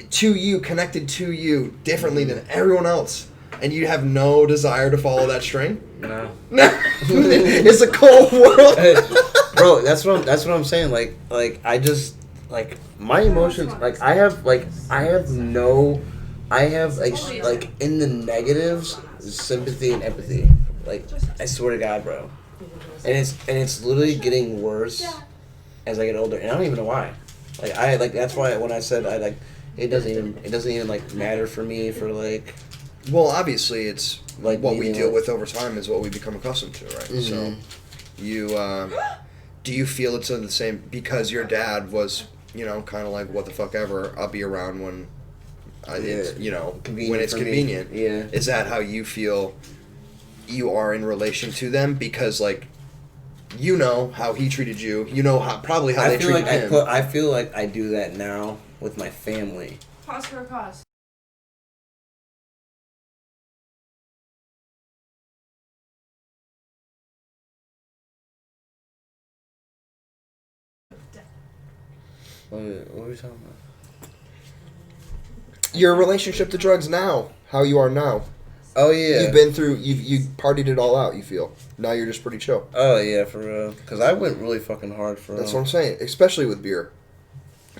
To you, connected to you differently than everyone else, and you have no desire to follow that string. No. It's a cold world, bro. That's what I'm saying. Like I just like my emotions. Like I have in the negatives sympathy and empathy. Like I swear to God, bro. And it's literally getting worse as I get older, and I don't even know why. Like that's why when I said I like. It doesn't even like matter for me for like. Well, obviously, it's like what we deal with over time is what we become accustomed to, right? Mm-hmm. So, you do you feel it's the same because your dad was kind of like what the fuck ever? I'll be around when it's when it's convenient. Yeah. Is that how you feel? You are in relation to them because like. You know how he treated you. You know how they treated him. I feel like I do that now with my family. Pause for a cause. What are we talking about? Your relationship to drugs now. How you are now. Oh yeah. You've been through. You partied it all out. You feel now you're just pretty chill. Oh yeah, for real. Because I went really fucking hard for. That's what I'm saying, especially with beer,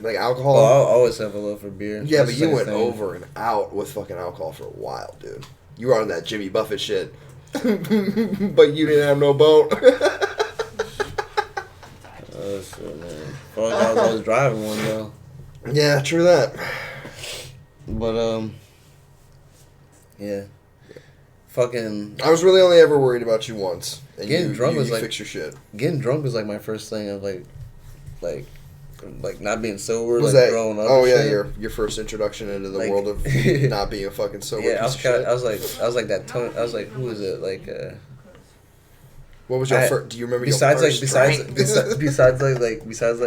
like alcohol. Well, I'll always have a love for beer. Yeah, but you went over and out with fucking alcohol for a while, dude. You were on that Jimmy Buffett shit, but you didn't have no boat. Oh shit, man. Fuck, I was driving one though. Yeah, true that. But yeah. Fucking. I was really only ever worried about you once. And getting drunk was like fix your shit. Getting drunk was like my first thing of like not being sober. Was like that growing up? Oh yeah, your first introduction into the world of not being a fucking sober. Yeah, piece of shit. I was like that. I was like, who is it? Like. What was your first? Do you remember besides your first drink? besides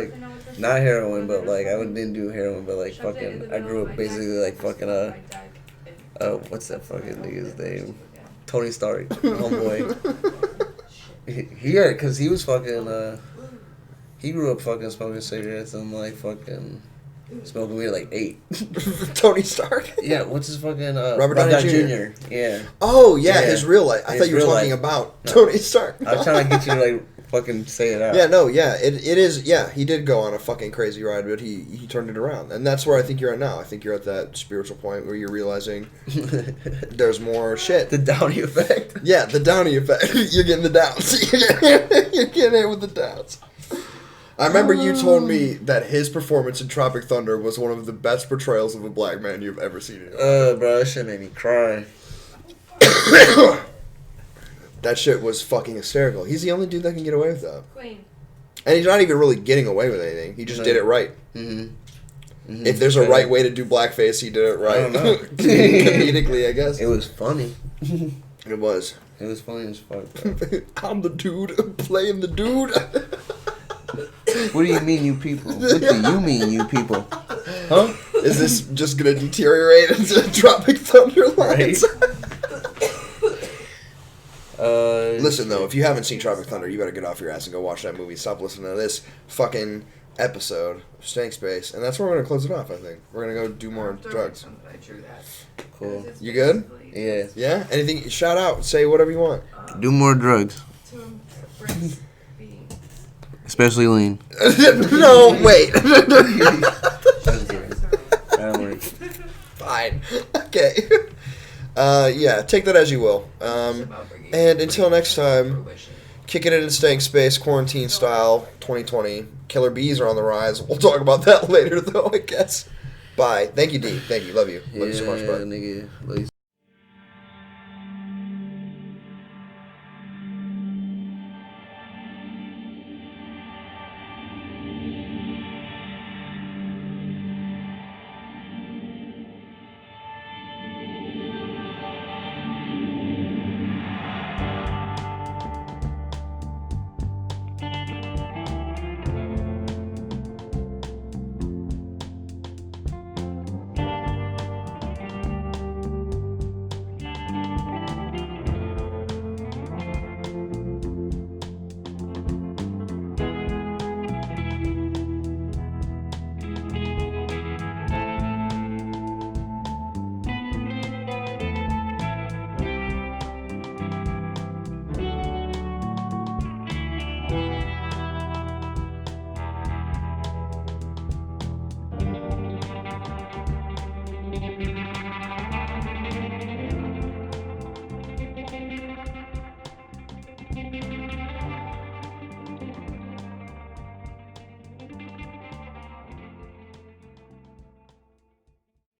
not heroin, but like I didn't do heroin, but like fucking I grew up basically like fucking what's that fucking nigga's name? Tony Stark, homeboy. Because he was fucking. He grew up fucking smoking cigarettes and like fucking smoking weed at like 8. Tony Stark. Yeah, what's his fucking Robert Downey Jr. Yeah. Oh yeah, Yeah. his real life. I His thought you were real talking life. about No. Tony Stark. I was trying to get you to like fucking say it out. Yeah, no, yeah, it is. Yeah, he did go on a fucking crazy ride, but he turned it around, and that's where I think you're at now. I think you're at that spiritual point where you're realizing there's more shit. The Downey effect. Yeah, the Downey effect. You're getting the downs. You're getting it with the downs. I remember you told me that his performance in Tropic Thunder was one of the best portrayals of a black man you've ever seen. In your life. Bro, that shit made me cry. That shit was fucking hysterical. He's the only dude that can get away with that. Queen. And he's not even really getting away with anything. He just did it right. Mm-hmm. If there's a right way to do blackface, he did it right. I don't know. Comedically, I guess. It was funny. It was. It was funny as fuck, bro. I'm the dude playing the dude. What do you mean, you people? What do you mean, you people? Huh? Is this just gonna deteriorate into Tropic Thunder lines? Listen though, if you haven't seen Tropic Thunder, you better get off your ass and go watch that movie. Stop listening to this fucking episode of Stank Space, and that's where we're gonna close it off. I think we're gonna go do more drugs. Cool. You good? Yeah. Yeah. Anything? Shout out. Say whatever you want. Do more drugs. To embrace being. Especially lean. No, wait. That'll work. Fine. Okay. Yeah, take that as you will. And until next time, kicking it in Stank Space, quarantine style, 2020. Killer bees are on the rise. We'll talk about that later, though, I guess. Bye. Thank you, D. Thank you. Love you. Love you so much, bud. Nigga. Love you.